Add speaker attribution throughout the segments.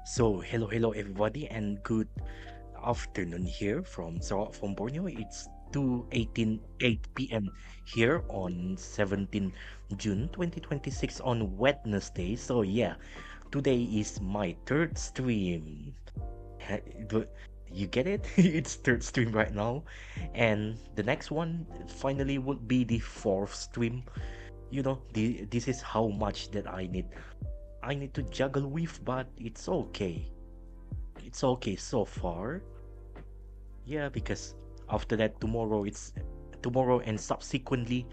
Speaker 1: Hello everybody, and good afternoon here from Sarawak, from Borneo. It's 2:18 p.m. here on 17 June 2026 on Wednesday. Today is my third stream. Ha- do- You get it? It's third stream right now, and the next one finally would be the fourth stream. This is how much that I need to juggle with, but it's okay. It's okay so far. Yeah, because after that, tomorrow and subsequently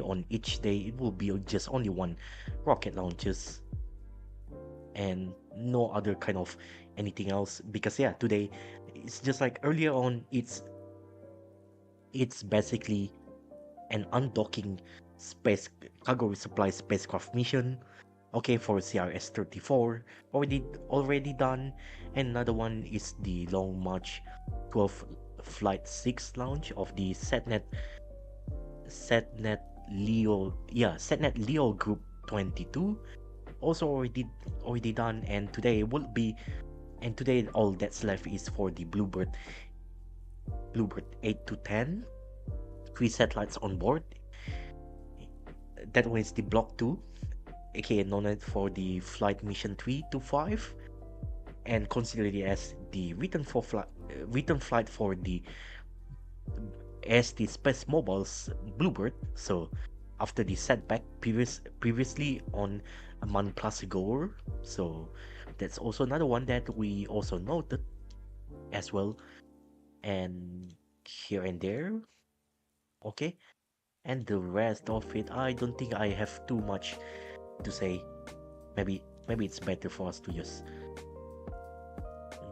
Speaker 1: on each day, it will be just only one rocket launches and no other kind of anything else. Because yeah, today it's just like earlier on. It's basically an undocking space cargo resupply spacecraft mission. Okay, for CRS-34 already done, and another one is the Long March 12 Flight 6 launch of the Setnet Leo Group 22, also already done, and today all that's left is for the Bluebird 8 to 10, three satellites on board. That one is the Block 2, aka known for the flight mission 3 to 5, and considered it as the return flight for the AST SpaceMobile's BlueBird. So after the setback previously on a month plus ago, so that's also another one that we also noted as well, and here and there. Okay, and the rest of it, I don't think I have too much to say. Maybe it's better for us to just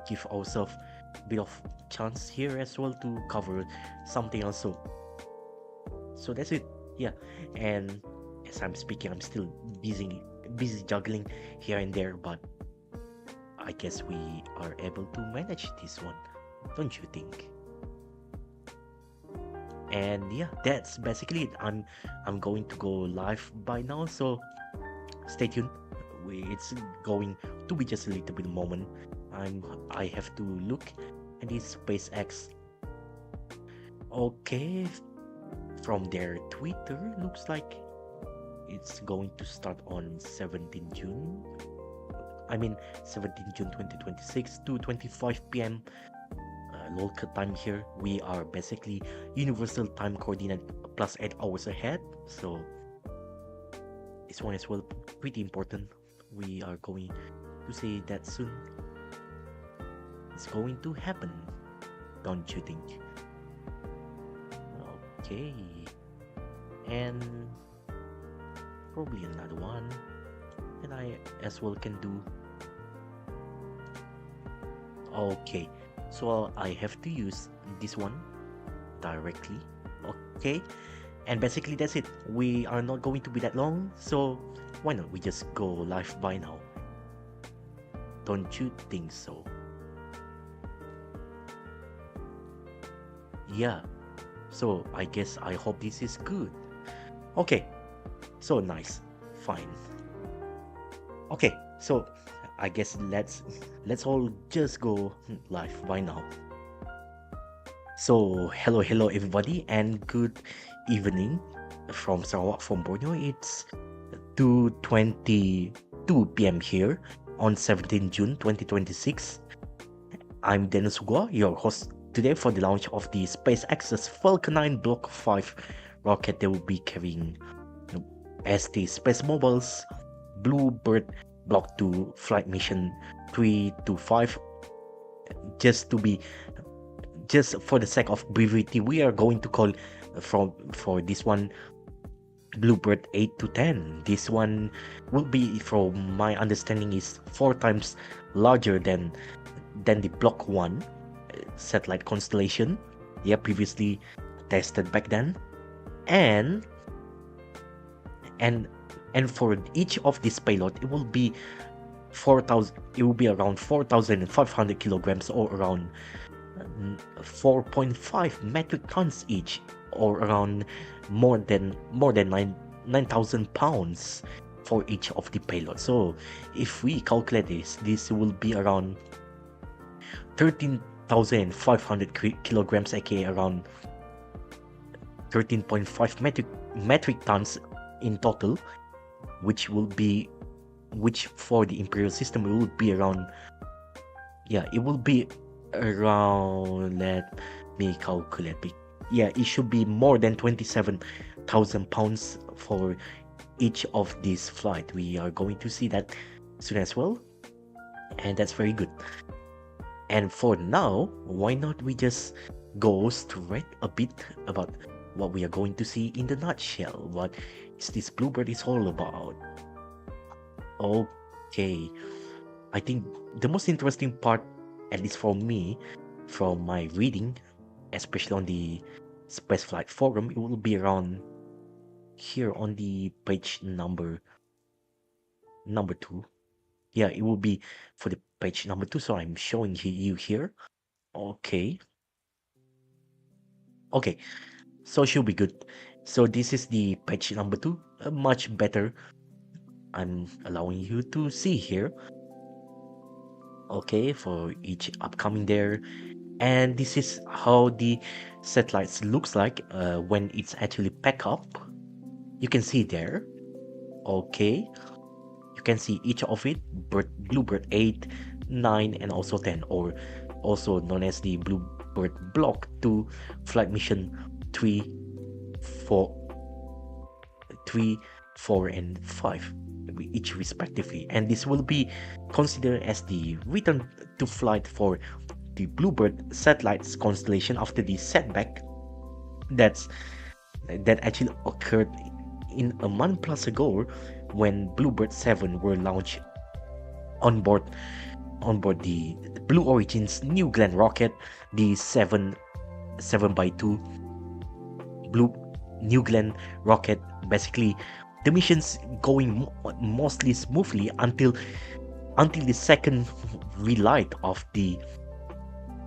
Speaker 1: give ourselves a bit of chance here as well to cover something else. So that's it. Yeah, and as I'm speaking, I'm still busy juggling here and there, but I guess we are able to manage this one, don't you think? And yeah, that's basically it. I'm going to go live by now, so stay tuned. It's going to be just a little bit moment. I have to look at this SpaceX. Okay, from their Twitter, looks like it's going to start on 17 June. I mean 17 June 2026 to 25 p.m. Local time here. We are basically universal time coordinate plus 8 hours ahead. So this one is well pretty important. We are going to see that soon. It's going to happen, don't you think? Okay, and probably another one that I as well can do. Okay, so I have to use this one directly. Okay, and basically that's it. We are not going to be that long, so why not we just go live by now? Don't you think so? Yeah, so I guess I hope this is good. Okay, so nice, fine. Okay, so I guess let's all just go live by now. So hello everybody, and good evening from Sarawak, from Borneo. It's 2:22 p.m. here on 17 June 2026. I'm Dennis Suguwa, your host today for the launch of the SpaceX's Falcon 9 Block 5 rocket that will be carrying AST SpaceMobile's BlueBird Block 2 flight mission 3 to 5. Just for the sake of brevity, we are going to call for this one BlueBird 8 to 10. This one will be, from my understanding, is 4 times larger than the Block 1 satellite constellation. Yeah, previously tested back then. And for each of this payload, it will be around 4,500 kilograms, or around 4.5 metric tons each, or around more than 9,000 pounds. for each of the payloads. So if we calculate this will be around 13,500 kilograms, aka around 13.5 metric tons in total, which for the Imperial system it will be around, it will be around, let me calculate. It should be more than 27,000 pounds for each of these flight. We are going to see that soon as well, and that's very good. And for now, why not we just go straight a bit about what we are going to see in the nutshell. What is this BlueBird is all about? Okay, I think the most interesting part, at least for me, from my reading, especially on the Spaceflight forum, it will be around here on the page number 2. Yeah, it will be for the page number 2, so I'm showing you here. Okay, so it should be good. So this is the page number 2, much better. I'm allowing you to see here. Okay, for each upcoming there. And this is how the satellites looks like when it's actually packed up. You can see there. Okay, you can see each of it, BlueBird 8, 9, and also 10, or also known as the BlueBird Block to flight mission 3, 4, and 5, each respectively. And this will be considered as the return to flight for the BlueBird satellites constellation after the setback that actually occurred in a month plus ago when BlueBird 7 were launched on board the Blue Origin's New Glenn rocket, the 7x2 Blue New Glenn rocket. Basically, the mission's going mostly smoothly until the second relight of the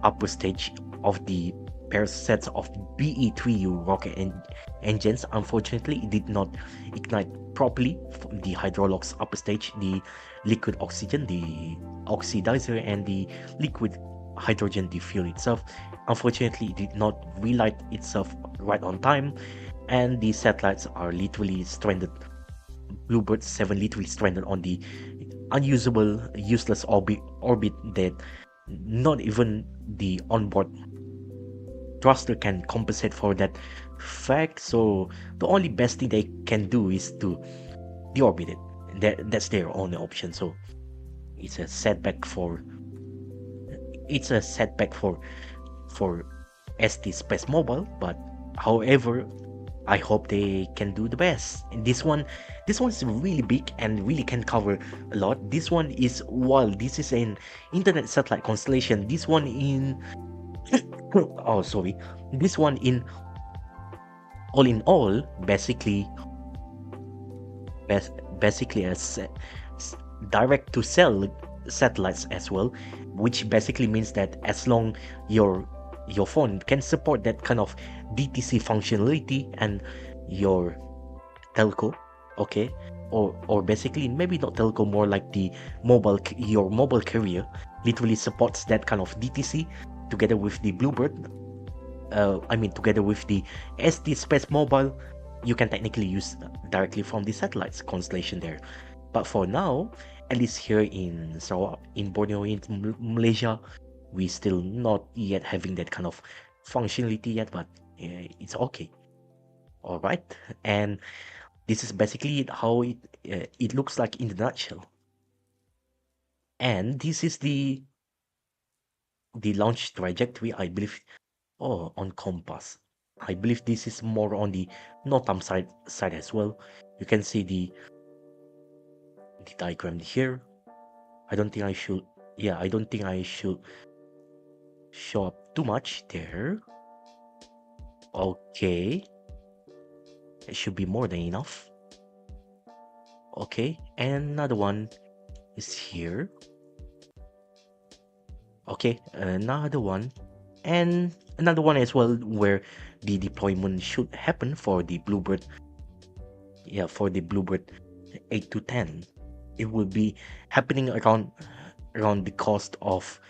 Speaker 1: upper stage of the pair sets of BE-3U rocket engines. Unfortunately, it did not ignite properly the hydrolox upper stage, the liquid oxygen, the oxidizer, and the liquid hydrogen, the fuel itself. Unfortunately, it did not relight itself right on time, and the satellites are literally stranded. BlueBird 7 literally stranded on the unusable, useless orbit that not even the onboard thruster can compensate for that fact. So the only best thing they can do is to deorbit it. That's their only option. So it's a setback for ST SpaceMobile, but however, I hope they can do the best. And this one is really big and really can cover a lot. This one is, while this is an internet satellite constellation, this one in this one in all, basically a direct to cell satellites as well, which basically means that as long your phone can support that kind of DTC functionality and your telco, okay, or basically maybe not telco, more like your mobile carrier literally supports that kind of DTC together with the BlueBird. Together with the AST SpaceMobile, you can technically use directly from the satellites constellation there. But for now, at least here in Sarawak, in Borneo, in Malaysia, we still not yet having that kind of functionality yet, but it's okay. All right, and this is basically how it looks like in the nutshell. And this is the launch trajectory, I believe. On compass, I believe this is more on the northern side as well. You can see the diagram here. I don't think I should show up too much there. Okay, it should be more than enough. Okay, and another one is here. Okay, another one, and another one as well, where the deployment should happen for the BlueBird. Yeah, for the BlueBird 8 to 10. It will be happening around the coast of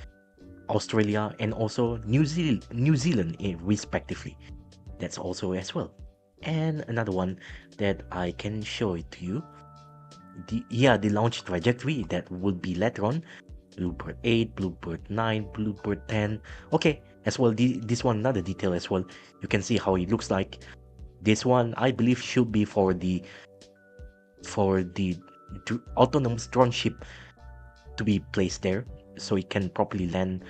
Speaker 1: Australia and also New Zealand respectively. That's also as well. And another one that I can show it to you. The launch trajectory that would be later on. BlueBird 8, BlueBird 9, BlueBird 10. Okay, as well, this one another detail as well. You can see how it looks like. This one I believe should be for the autonomous drone ship to be placed there, so it can properly land.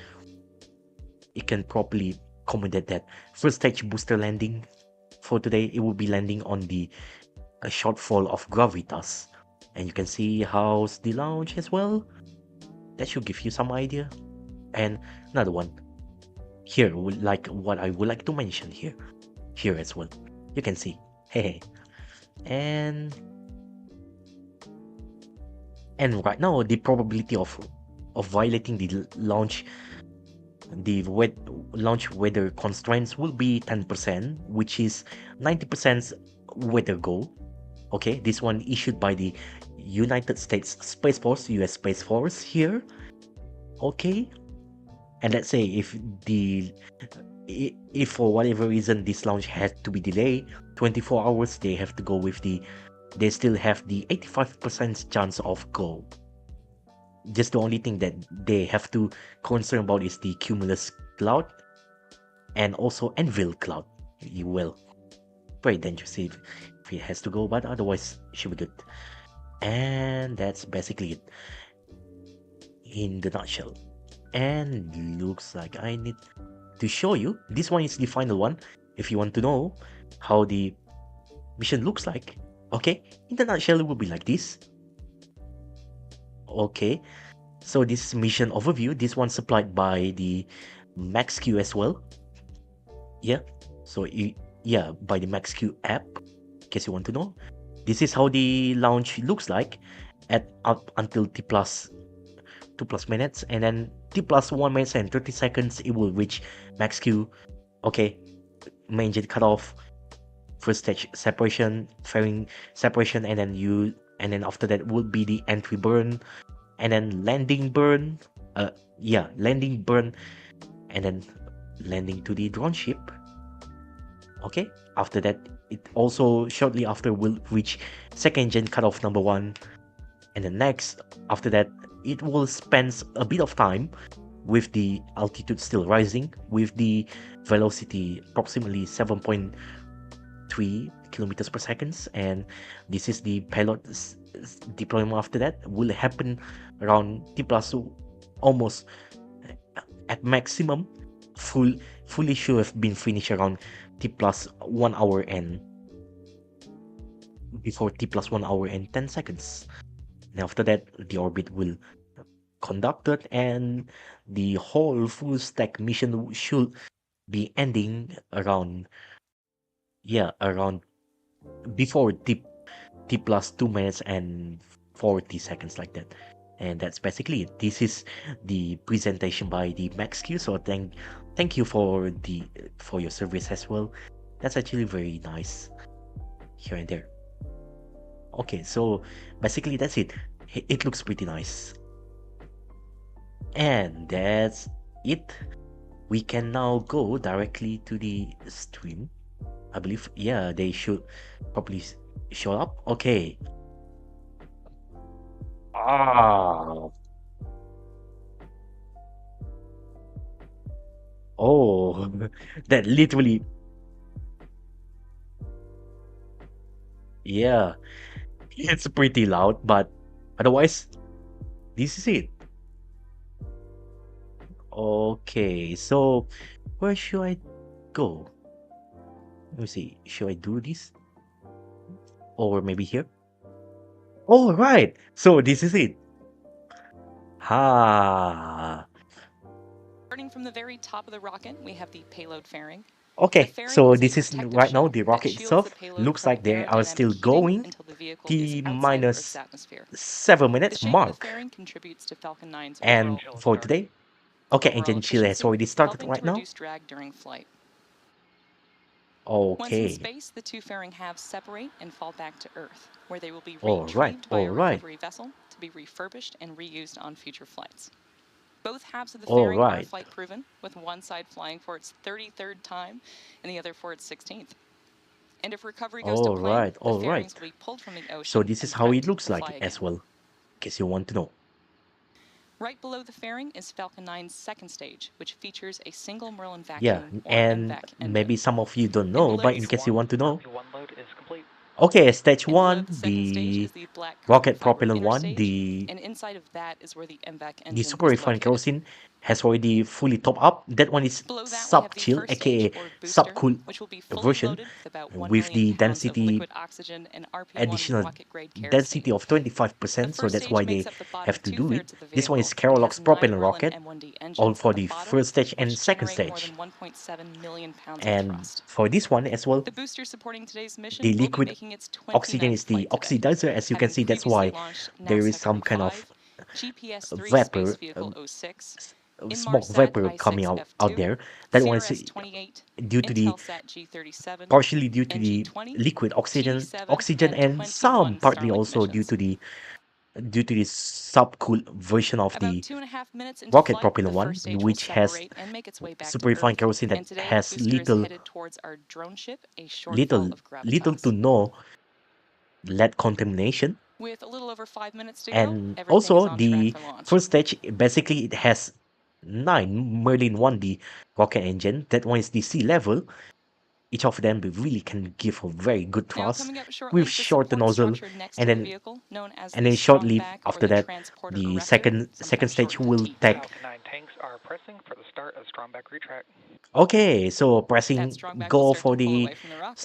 Speaker 1: It can properly accommodate that first stage booster landing. For today, it will be landing on the shortfall of gravitas, and you can see how's the launch as well. That should give you some idea. And another one here, like what I would like to mention here as well. You can see, hey, and right now the probability of violating the launch weather constraints will be 10%, which is 90% weather goal. Okay, this one issued by the United States Space Force, US Space Force here. Okay, and let's say if for whatever reason this launch had to be delayed 24 hours, they still have the 85% chance of go. Just the only thing that they have to concern about is the cumulus cloud and also anvil cloud. You will very dangerous if it has to go, but otherwise should be good. And that's basically it in the nutshell. And looks like I need to show you. This one is the final one. If you want to know how the mission looks like, okay, in the nutshell it will be like this. Okay, so this is mission overview. This one supplied by the MaxQ as well. Yeah, so by the MaxQ app, in case you want to know. This is how the launch looks like at up until T plus 2+ minutes, and then T plus 1 minute and 30 seconds it will reach MaxQ. Okay, main jet cutoff, first stage separation, fairing separation, and then after that would be the entry burn, and then landing burn. Landing burn, and then landing to the drone ship. Okay, after that it also shortly after will reach second gen cutoff number 1, and then next after that it will spend a bit of time with the altitude still rising, with the velocity approximately 7.3 kilometers per second, and this is the payload deployment. After that will happen around T plus almost at maximum. Fully should have been finished around T plus 1 hour and before T plus 1 hour and 10 seconds. And after that, the orbit will conducted, and the whole full stack mission should be ending around before T plus 2 minutes and 40 seconds, like that. And that's basically it. This is the presentation by the MaxQ. So thank you for your service as well. That's actually very nice here and there. Okay, so basically that's it. It looks pretty nice. And that's it. We can now go directly to the stream. I believe, yeah, they should probably show up. Okay. Oh, that literally, yeah, it's pretty loud, but otherwise, this is it. Okay, so where should I go? Let me see. Should I do this? Or maybe here? Oh, right. So this is it.
Speaker 2: Starting from the very top of the rocket, we have the payload fairing.
Speaker 1: Okay, so this is right now the rocket itself. Looks like they are still going. T minus 7 minutes mark. And for today, okay, engine chill has already started right now.
Speaker 2: Once in
Speaker 1: Okay.
Speaker 2: space, the two fairing halves separate and fall back to Earth, where they will be
Speaker 1: All right.
Speaker 2: retrieved by a
Speaker 1: All right.
Speaker 2: recovery vessel to be refurbished and reused on future flights. Both halves of the
Speaker 1: All
Speaker 2: fairing are
Speaker 1: right.
Speaker 2: flight proven, with one side flying for its 33rd time and the other for its 16th. And if recovery goes to
Speaker 1: All
Speaker 2: plan,
Speaker 1: right.
Speaker 2: the
Speaker 1: All
Speaker 2: fairings
Speaker 1: right.
Speaker 2: will be pulled from the
Speaker 1: So
Speaker 2: ocean
Speaker 1: this is
Speaker 2: and
Speaker 1: how it
Speaker 2: prepped
Speaker 1: looks
Speaker 2: to
Speaker 1: like
Speaker 2: fly
Speaker 1: as
Speaker 2: again.
Speaker 1: well, in case you want to know.
Speaker 2: Right below the fairing is Falcon 9's second stage, which features a single Merlin
Speaker 1: Yeah,
Speaker 2: vacuum or
Speaker 1: and
Speaker 2: MVAC
Speaker 1: maybe
Speaker 2: engine.
Speaker 1: some of you don't
Speaker 2: And
Speaker 1: know,
Speaker 2: below
Speaker 1: but
Speaker 2: the
Speaker 1: in case you want to know.
Speaker 3: One load is complete.
Speaker 1: Okay, stage
Speaker 2: And below
Speaker 1: one,
Speaker 2: the second stage
Speaker 1: the
Speaker 2: is the black carbon
Speaker 1: rocket
Speaker 2: fiber
Speaker 1: propellant
Speaker 2: inner
Speaker 1: one,
Speaker 2: stage, and inside of that is where the MVAC
Speaker 1: the
Speaker 2: engine
Speaker 1: super
Speaker 2: is
Speaker 1: refined
Speaker 2: located.
Speaker 1: kerosene has already fully topped up. That one is
Speaker 2: Below that, we have the
Speaker 1: sub-chill,
Speaker 2: first stage
Speaker 1: aka
Speaker 2: or booster,
Speaker 1: subcool
Speaker 2: which will be fully
Speaker 1: version
Speaker 2: loaded with about 1
Speaker 1: with
Speaker 2: million
Speaker 1: the
Speaker 2: pounds of
Speaker 1: density
Speaker 2: liquid oxygen and RP1
Speaker 1: additional
Speaker 2: rocket grade kerosene.
Speaker 1: density of
Speaker 2: The
Speaker 1: 25%, so
Speaker 2: first
Speaker 1: that's
Speaker 2: stage
Speaker 1: why
Speaker 2: makes
Speaker 1: they
Speaker 2: up the bottom
Speaker 1: have to do it.
Speaker 2: two-thirds of the
Speaker 1: This one
Speaker 2: vehicle
Speaker 1: is
Speaker 2: and
Speaker 1: Carolox
Speaker 2: has 9
Speaker 1: propellant
Speaker 2: Merlin
Speaker 1: rocket,
Speaker 2: M1D
Speaker 1: all
Speaker 2: engines
Speaker 1: for
Speaker 2: at the
Speaker 1: the
Speaker 2: bottom,
Speaker 1: first stage and
Speaker 2: which
Speaker 1: second
Speaker 2: generate more
Speaker 1: stage.
Speaker 2: than 1.7 million pounds of
Speaker 1: And
Speaker 2: thrust.
Speaker 1: for this one as well,
Speaker 2: The booster supporting today's mission
Speaker 1: the
Speaker 2: will be
Speaker 1: liquid
Speaker 2: making its
Speaker 1: oxygen
Speaker 2: 29th
Speaker 1: is the
Speaker 2: flight today,
Speaker 1: oxidizer. As you can
Speaker 2: having
Speaker 1: see, that's
Speaker 2: previously
Speaker 1: why
Speaker 2: launched
Speaker 1: there is
Speaker 2: NASA
Speaker 1: some
Speaker 2: Crew
Speaker 1: kind
Speaker 2: 5,
Speaker 1: of
Speaker 2: GPS-3 Space
Speaker 1: vapor,
Speaker 2: Vehicle 06,
Speaker 1: smoke
Speaker 2: Inmarsat
Speaker 1: vapor coming
Speaker 2: I-6
Speaker 1: out
Speaker 2: F2,
Speaker 1: there. That one is
Speaker 2: CRS-28,
Speaker 1: due to the
Speaker 2: Intelsat G37,
Speaker 1: partially due to the
Speaker 2: NG-20,
Speaker 1: liquid
Speaker 2: TD7,
Speaker 1: oxygen,
Speaker 2: and
Speaker 1: and some
Speaker 2: 21
Speaker 1: partly
Speaker 2: Starlink
Speaker 1: also
Speaker 2: missions.
Speaker 1: due to the subcool version of
Speaker 2: About
Speaker 1: the
Speaker 2: 2.5 minutes into
Speaker 1: rocket
Speaker 2: flight, the
Speaker 1: propellant one,
Speaker 2: first stage will
Speaker 1: which has
Speaker 2: separate and make its way back to
Speaker 1: super refined
Speaker 2: Earth.
Speaker 1: kerosene
Speaker 2: And
Speaker 1: that
Speaker 2: today, the
Speaker 1: has
Speaker 2: booster is headed towards our drone ship, a shortfall of
Speaker 1: little
Speaker 2: gravitas.
Speaker 1: to no lead contamination.
Speaker 2: With a little over 5 minutes to go,
Speaker 1: And
Speaker 2: everything is
Speaker 1: also
Speaker 2: on track
Speaker 1: the
Speaker 2: for launch.
Speaker 1: first stage, basically it has 9 Merlin 1D rocket engine. That one is the sea level. Each of them really can give a very good
Speaker 2: Now,
Speaker 1: thrust
Speaker 2: coming up shortly,
Speaker 1: with
Speaker 2: the
Speaker 1: shorter
Speaker 2: support
Speaker 1: nozzle,
Speaker 2: structure next
Speaker 1: and
Speaker 2: to the
Speaker 1: then
Speaker 2: vehicle, known as
Speaker 1: and
Speaker 2: the
Speaker 1: then
Speaker 2: strong
Speaker 1: shortly
Speaker 2: back or
Speaker 1: after
Speaker 2: the
Speaker 1: that,
Speaker 2: transporter
Speaker 1: the
Speaker 2: erector,
Speaker 1: second
Speaker 2: sometimes
Speaker 1: stage
Speaker 2: shortened to
Speaker 1: will
Speaker 2: TEAT.
Speaker 1: take.
Speaker 3: Falcon 9 tanks are pressing for the start of strongback retract.
Speaker 1: Okay, so
Speaker 2: That
Speaker 1: pressing
Speaker 2: strong back will
Speaker 1: go
Speaker 2: start to
Speaker 1: for
Speaker 2: pull
Speaker 1: the
Speaker 2: away from the rocket.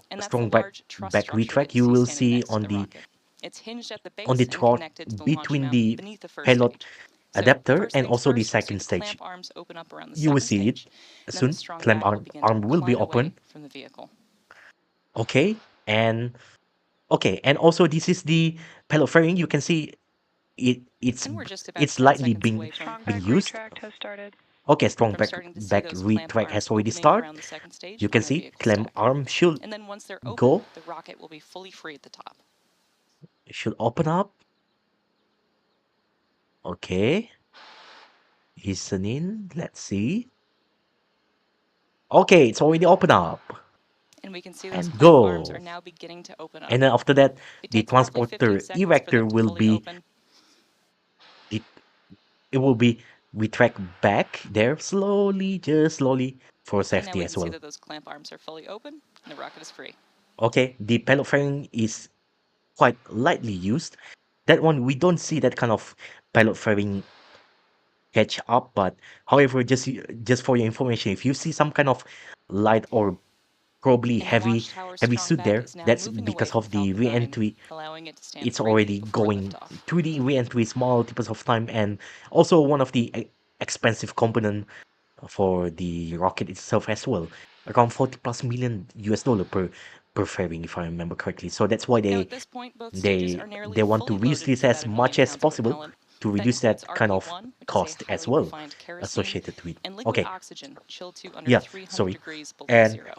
Speaker 2: And that's the
Speaker 1: strong
Speaker 2: large truss
Speaker 1: back
Speaker 2: structure
Speaker 1: retract
Speaker 2: that you
Speaker 1: you
Speaker 2: see
Speaker 1: will
Speaker 2: standing
Speaker 1: see
Speaker 2: next to the rocket. It's hinged at the
Speaker 1: on the
Speaker 2: base and
Speaker 1: throat
Speaker 2: connected to the launch
Speaker 1: between
Speaker 2: mount
Speaker 1: the
Speaker 2: beneath the first
Speaker 1: payload
Speaker 2: stage. So,
Speaker 1: adapter
Speaker 2: first
Speaker 1: and
Speaker 2: things
Speaker 1: also the
Speaker 2: first, we'll see
Speaker 1: second
Speaker 2: the
Speaker 1: stage.
Speaker 2: clamp arms open up around the
Speaker 1: You will
Speaker 2: second
Speaker 1: see it
Speaker 2: stage, and then the
Speaker 1: soon.
Speaker 2: strong
Speaker 1: Clamp
Speaker 2: back will begin to
Speaker 1: arm will be
Speaker 2: recline away
Speaker 1: open.
Speaker 2: from the vehicle.
Speaker 1: Okay, and also this is the payload fairing. You can see
Speaker 2: And we're just about
Speaker 1: it's
Speaker 2: 10
Speaker 1: lightly
Speaker 2: seconds away from
Speaker 1: being
Speaker 3: Strongback
Speaker 1: used.
Speaker 3: retract has started.
Speaker 1: Okay, strong
Speaker 2: starting to see those clamp
Speaker 1: retract
Speaker 2: arms
Speaker 1: has already
Speaker 2: opening
Speaker 1: started.
Speaker 2: around the second stage
Speaker 1: You
Speaker 2: on
Speaker 1: can
Speaker 2: the
Speaker 1: see
Speaker 2: vehicle
Speaker 1: clamp
Speaker 2: stack.
Speaker 1: arm should
Speaker 2: And then once they're open,
Speaker 1: go
Speaker 2: the rocket will be fully free at the top.
Speaker 1: should open up. Okay, listening. Let's see. Okay, it's already open up.
Speaker 2: And we can see those
Speaker 1: And
Speaker 2: clamp arms
Speaker 1: go.
Speaker 2: are now beginning to open up.
Speaker 1: And then after that,
Speaker 2: It
Speaker 1: the
Speaker 2: takes roughly 15
Speaker 1: transporter
Speaker 2: seconds for
Speaker 1: erector
Speaker 2: them to
Speaker 1: will
Speaker 2: fully
Speaker 1: be
Speaker 2: open.
Speaker 1: the it will be retract back there slowly, just slowly for
Speaker 2: And now
Speaker 1: safety
Speaker 2: we
Speaker 1: as
Speaker 2: can see
Speaker 1: well.
Speaker 2: that those clamp arms are fully open and the rocket is free.
Speaker 1: Okay, the payload fairing is quite lightly used. That one we don't see that kind of payload fairing catch up, but however, just for your information, if you see some kind of light or probably
Speaker 2: And the launch tower's
Speaker 1: heavy
Speaker 2: strong
Speaker 1: suit
Speaker 2: back
Speaker 1: there,
Speaker 2: is now
Speaker 1: that's
Speaker 2: moving away
Speaker 1: because
Speaker 2: from
Speaker 1: of the
Speaker 2: Falcon 9,
Speaker 1: re-entry.
Speaker 2: allowing it to stand
Speaker 1: It's
Speaker 2: freely
Speaker 1: already
Speaker 2: before
Speaker 1: going
Speaker 2: liftoff.
Speaker 1: through the re-entries multiples of time, and also one of the expensive component for the rocket itself as well, around 40 plus million US dollar per fairing, if I remember correctly. So that's why
Speaker 2: Now,
Speaker 1: they
Speaker 2: at this point, both stages are nearly
Speaker 1: want to
Speaker 2: fully
Speaker 1: reduce
Speaker 2: loaded
Speaker 1: this
Speaker 2: with
Speaker 1: as
Speaker 2: about a million
Speaker 1: much as
Speaker 2: pounds of
Speaker 1: possible
Speaker 2: propellant.
Speaker 1: to
Speaker 2: That
Speaker 1: reduce
Speaker 2: includes
Speaker 1: that kind of
Speaker 2: RP1, which is a
Speaker 1: cost as
Speaker 2: highly
Speaker 1: well
Speaker 2: refined kerosene,
Speaker 1: associated with it.
Speaker 2: and liquid
Speaker 1: Okay,
Speaker 2: oxygen chilled to under
Speaker 1: yeah,
Speaker 2: 300
Speaker 1: sorry.
Speaker 2: degrees below
Speaker 1: And
Speaker 2: zero.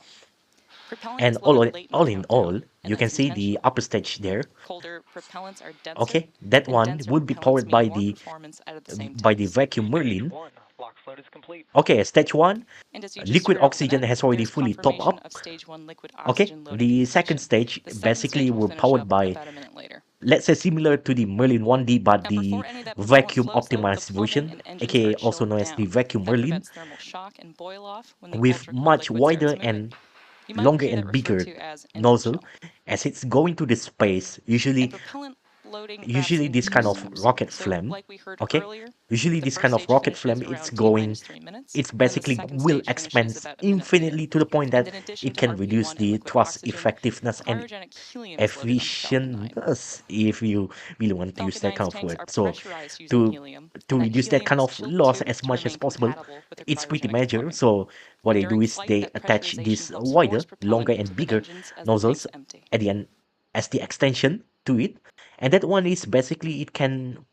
Speaker 2: Propellant
Speaker 1: and
Speaker 2: is loaded late in the
Speaker 1: all in
Speaker 2: countdown,
Speaker 1: all,
Speaker 2: and
Speaker 1: you can
Speaker 2: that's
Speaker 1: see the
Speaker 2: intentional.
Speaker 1: upper stage there.
Speaker 2: Colder propellants are denser,
Speaker 1: Okay, that
Speaker 2: and
Speaker 1: one
Speaker 2: denser
Speaker 1: would be
Speaker 2: propellants
Speaker 1: powered
Speaker 2: mean more performance out of the same
Speaker 1: by the
Speaker 2: tanks.
Speaker 1: vacuum
Speaker 3: Stage
Speaker 1: Merlin.
Speaker 3: 1, LOX load is complete.
Speaker 1: Okay, stage one,
Speaker 2: And as you just
Speaker 1: liquid
Speaker 2: heard over the
Speaker 1: oxygen
Speaker 2: net,
Speaker 1: has already
Speaker 2: there's
Speaker 1: fully topped
Speaker 2: confirmation
Speaker 1: up.
Speaker 2: of stage 1 liquid
Speaker 1: Okay,
Speaker 2: oxygen loading
Speaker 1: the second
Speaker 2: completion.
Speaker 1: stage
Speaker 2: The second
Speaker 1: basically
Speaker 2: stage will
Speaker 1: were
Speaker 2: finish
Speaker 1: powered
Speaker 2: up
Speaker 1: by,
Speaker 2: about a minute later.
Speaker 1: let's say, similar to the Merlin 1D, but
Speaker 2: Now,
Speaker 1: the
Speaker 2: before any of that propellant
Speaker 1: vacuum
Speaker 2: flows, though, the
Speaker 1: optimized
Speaker 2: plumbing
Speaker 1: version,
Speaker 2: and engines
Speaker 1: aka
Speaker 2: are
Speaker 1: also
Speaker 2: chilled
Speaker 1: known as the
Speaker 2: down.
Speaker 1: vacuum
Speaker 2: That
Speaker 1: Merlin,
Speaker 2: prevents thermal shock and boil off when the
Speaker 1: with
Speaker 2: ultra-cooled
Speaker 1: much
Speaker 2: liquid starts
Speaker 1: wider
Speaker 2: moving.
Speaker 1: and
Speaker 2: You might
Speaker 1: longer
Speaker 2: hear that
Speaker 1: and
Speaker 2: referred
Speaker 1: bigger
Speaker 2: to as engine
Speaker 1: nozzle
Speaker 2: chill.
Speaker 1: as it's going to the space.
Speaker 2: And propellant loading wraps
Speaker 1: Usually
Speaker 2: in
Speaker 1: this
Speaker 2: two
Speaker 1: kind of
Speaker 2: steps.
Speaker 1: rocket
Speaker 2: So,
Speaker 1: flame,
Speaker 2: like we heard
Speaker 1: okay,
Speaker 2: earlier,
Speaker 1: usually
Speaker 2: the
Speaker 1: this
Speaker 2: first
Speaker 1: kind of
Speaker 2: stage
Speaker 1: rocket
Speaker 2: finishes
Speaker 1: flame, it's
Speaker 2: around T
Speaker 1: going,
Speaker 2: minus 3 minutes,
Speaker 1: it's
Speaker 2: and then the
Speaker 1: basically
Speaker 2: second
Speaker 1: will
Speaker 2: stage finishes
Speaker 1: expand
Speaker 2: about a minute later.
Speaker 1: infinitely to the point
Speaker 2: And
Speaker 1: that
Speaker 2: in addition
Speaker 1: it
Speaker 2: to
Speaker 1: can reduce
Speaker 2: RP1 and
Speaker 1: the
Speaker 2: liquid
Speaker 1: thrust
Speaker 2: oxygen,
Speaker 1: effectiveness and
Speaker 2: cryogenic helium is loaded on the Falcon 9.
Speaker 1: efficientness, if you really want to use
Speaker 2: Falcon
Speaker 1: that
Speaker 2: 9's
Speaker 1: kind of
Speaker 2: tanks
Speaker 1: word.
Speaker 2: are
Speaker 1: So
Speaker 2: pressurized using
Speaker 1: to
Speaker 2: helium,
Speaker 1: to
Speaker 2: and that
Speaker 1: reduce that
Speaker 2: helium
Speaker 1: kind
Speaker 2: is
Speaker 1: of
Speaker 2: chilled
Speaker 1: loss
Speaker 2: too
Speaker 1: as
Speaker 2: to
Speaker 1: much as
Speaker 2: remain
Speaker 1: possible,
Speaker 2: compatible with the
Speaker 1: it's pretty
Speaker 2: cryogenic
Speaker 1: major.
Speaker 2: plumbing.
Speaker 1: So what
Speaker 2: And
Speaker 1: they do
Speaker 2: during
Speaker 1: is
Speaker 2: flight,
Speaker 1: they
Speaker 2: that
Speaker 1: attach
Speaker 2: pressurization
Speaker 1: this
Speaker 2: helps
Speaker 1: wider,
Speaker 2: force
Speaker 1: longer
Speaker 2: propellant
Speaker 1: and
Speaker 2: into the
Speaker 1: bigger
Speaker 2: engines as the
Speaker 1: nozzles
Speaker 2: tanks empty.
Speaker 1: at the end as the extension to it, and that one is basically it can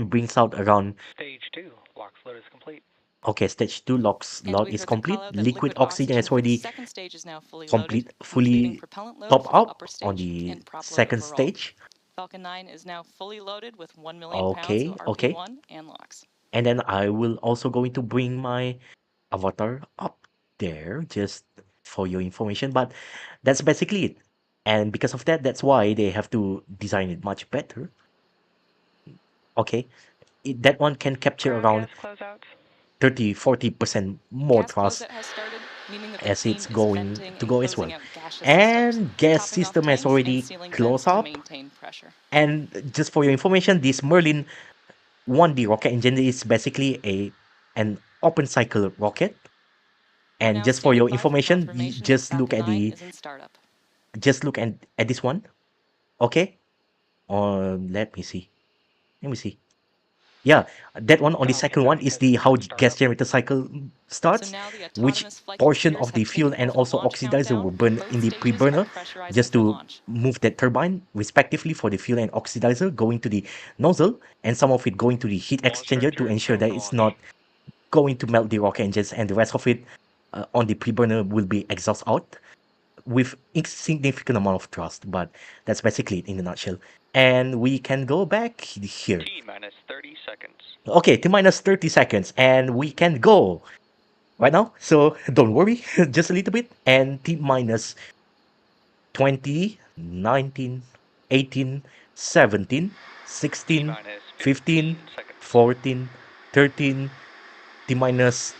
Speaker 1: brings out around
Speaker 3: Stage 2, LOX load is complete.
Speaker 1: Okay, stage 2 load
Speaker 2: We
Speaker 1: is
Speaker 2: heard the
Speaker 1: complete.
Speaker 2: call out that
Speaker 1: Liquid oxygen has
Speaker 2: for the
Speaker 1: already
Speaker 2: second stage is now fully
Speaker 1: complete,
Speaker 2: loaded, including
Speaker 1: fully
Speaker 2: propellant load
Speaker 1: top
Speaker 2: for the
Speaker 1: up
Speaker 2: upper
Speaker 1: on
Speaker 2: stage
Speaker 1: the
Speaker 2: and prop load
Speaker 1: second
Speaker 2: overall.
Speaker 1: stage.
Speaker 2: Falcon 9 is now fully loaded with 1 million pounds
Speaker 1: Okay,
Speaker 2: of
Speaker 1: okay.
Speaker 2: RP1 and LOX.
Speaker 1: And then I will also going to bring my avatar up there just for your information. But that's basically it. And because of that, that's why they have to design it much better. Okay, that one can capture
Speaker 3: Ground
Speaker 1: around
Speaker 3: gas closeouts.
Speaker 1: 30-40% more
Speaker 2: Gas
Speaker 1: thrust
Speaker 2: closeout has started, meaning that the
Speaker 1: as
Speaker 2: team
Speaker 1: it's
Speaker 2: is
Speaker 1: going
Speaker 2: venting
Speaker 1: to
Speaker 2: and
Speaker 1: go as
Speaker 2: closing
Speaker 1: well.
Speaker 2: out gaseous systems,
Speaker 1: And gas
Speaker 2: topping off
Speaker 1: system has
Speaker 2: tanks and
Speaker 1: already
Speaker 2: sealing vents
Speaker 1: closed
Speaker 2: to
Speaker 1: up.
Speaker 2: maintain pressure.
Speaker 1: And just for your information, this Merlin 1D rocket engine is basically an open cycle rocket.
Speaker 2: We're
Speaker 1: And
Speaker 2: now
Speaker 1: just for your
Speaker 2: standing by for
Speaker 1: information,
Speaker 2: confirmation that
Speaker 1: just look
Speaker 2: Falcon
Speaker 1: at
Speaker 2: 9
Speaker 1: the
Speaker 2: is in startup.
Speaker 1: just look at this one. Okay. Let me see. Let me see. Yeah, that one on the
Speaker 3: Falcon
Speaker 1: second one
Speaker 3: 9
Speaker 1: is
Speaker 3: has
Speaker 1: the how
Speaker 3: begun
Speaker 1: the gas
Speaker 3: startup.
Speaker 1: generator cycle
Speaker 2: So
Speaker 1: starts,
Speaker 2: now the
Speaker 1: which
Speaker 2: autonomous flight
Speaker 1: portion
Speaker 2: computers
Speaker 1: of
Speaker 2: have
Speaker 1: the fuel
Speaker 2: taken
Speaker 1: and
Speaker 2: over the
Speaker 1: also
Speaker 2: launch
Speaker 1: oxidizer will
Speaker 2: countdown.
Speaker 1: burn
Speaker 2: Both
Speaker 1: in the
Speaker 2: stages are
Speaker 1: preburner
Speaker 2: pressurizing
Speaker 1: just
Speaker 2: for
Speaker 1: to
Speaker 2: launch.
Speaker 1: move that turbine, respectively for the fuel and oxidizer going to the nozzle, and some of it going to the heat
Speaker 3: Launch
Speaker 1: exchanger to
Speaker 3: director is
Speaker 1: ensure
Speaker 3: go
Speaker 1: that
Speaker 3: for
Speaker 1: it's
Speaker 3: launch.
Speaker 1: not going to melt the rocket engines, and the rest of it on the preburner will be exhaust out with insignificant amount of thrust. But that's basically it in a nutshell. And we can go back here.
Speaker 3: T minus 30 seconds.
Speaker 1: Okay, T minus 30 seconds, and we can go right now. So don't worry, just a little bit. And T minus 20, 19, 18, 17,
Speaker 3: T
Speaker 1: 16,
Speaker 3: minus 15
Speaker 1: 15,
Speaker 3: seconds.
Speaker 1: 14, 13, T minus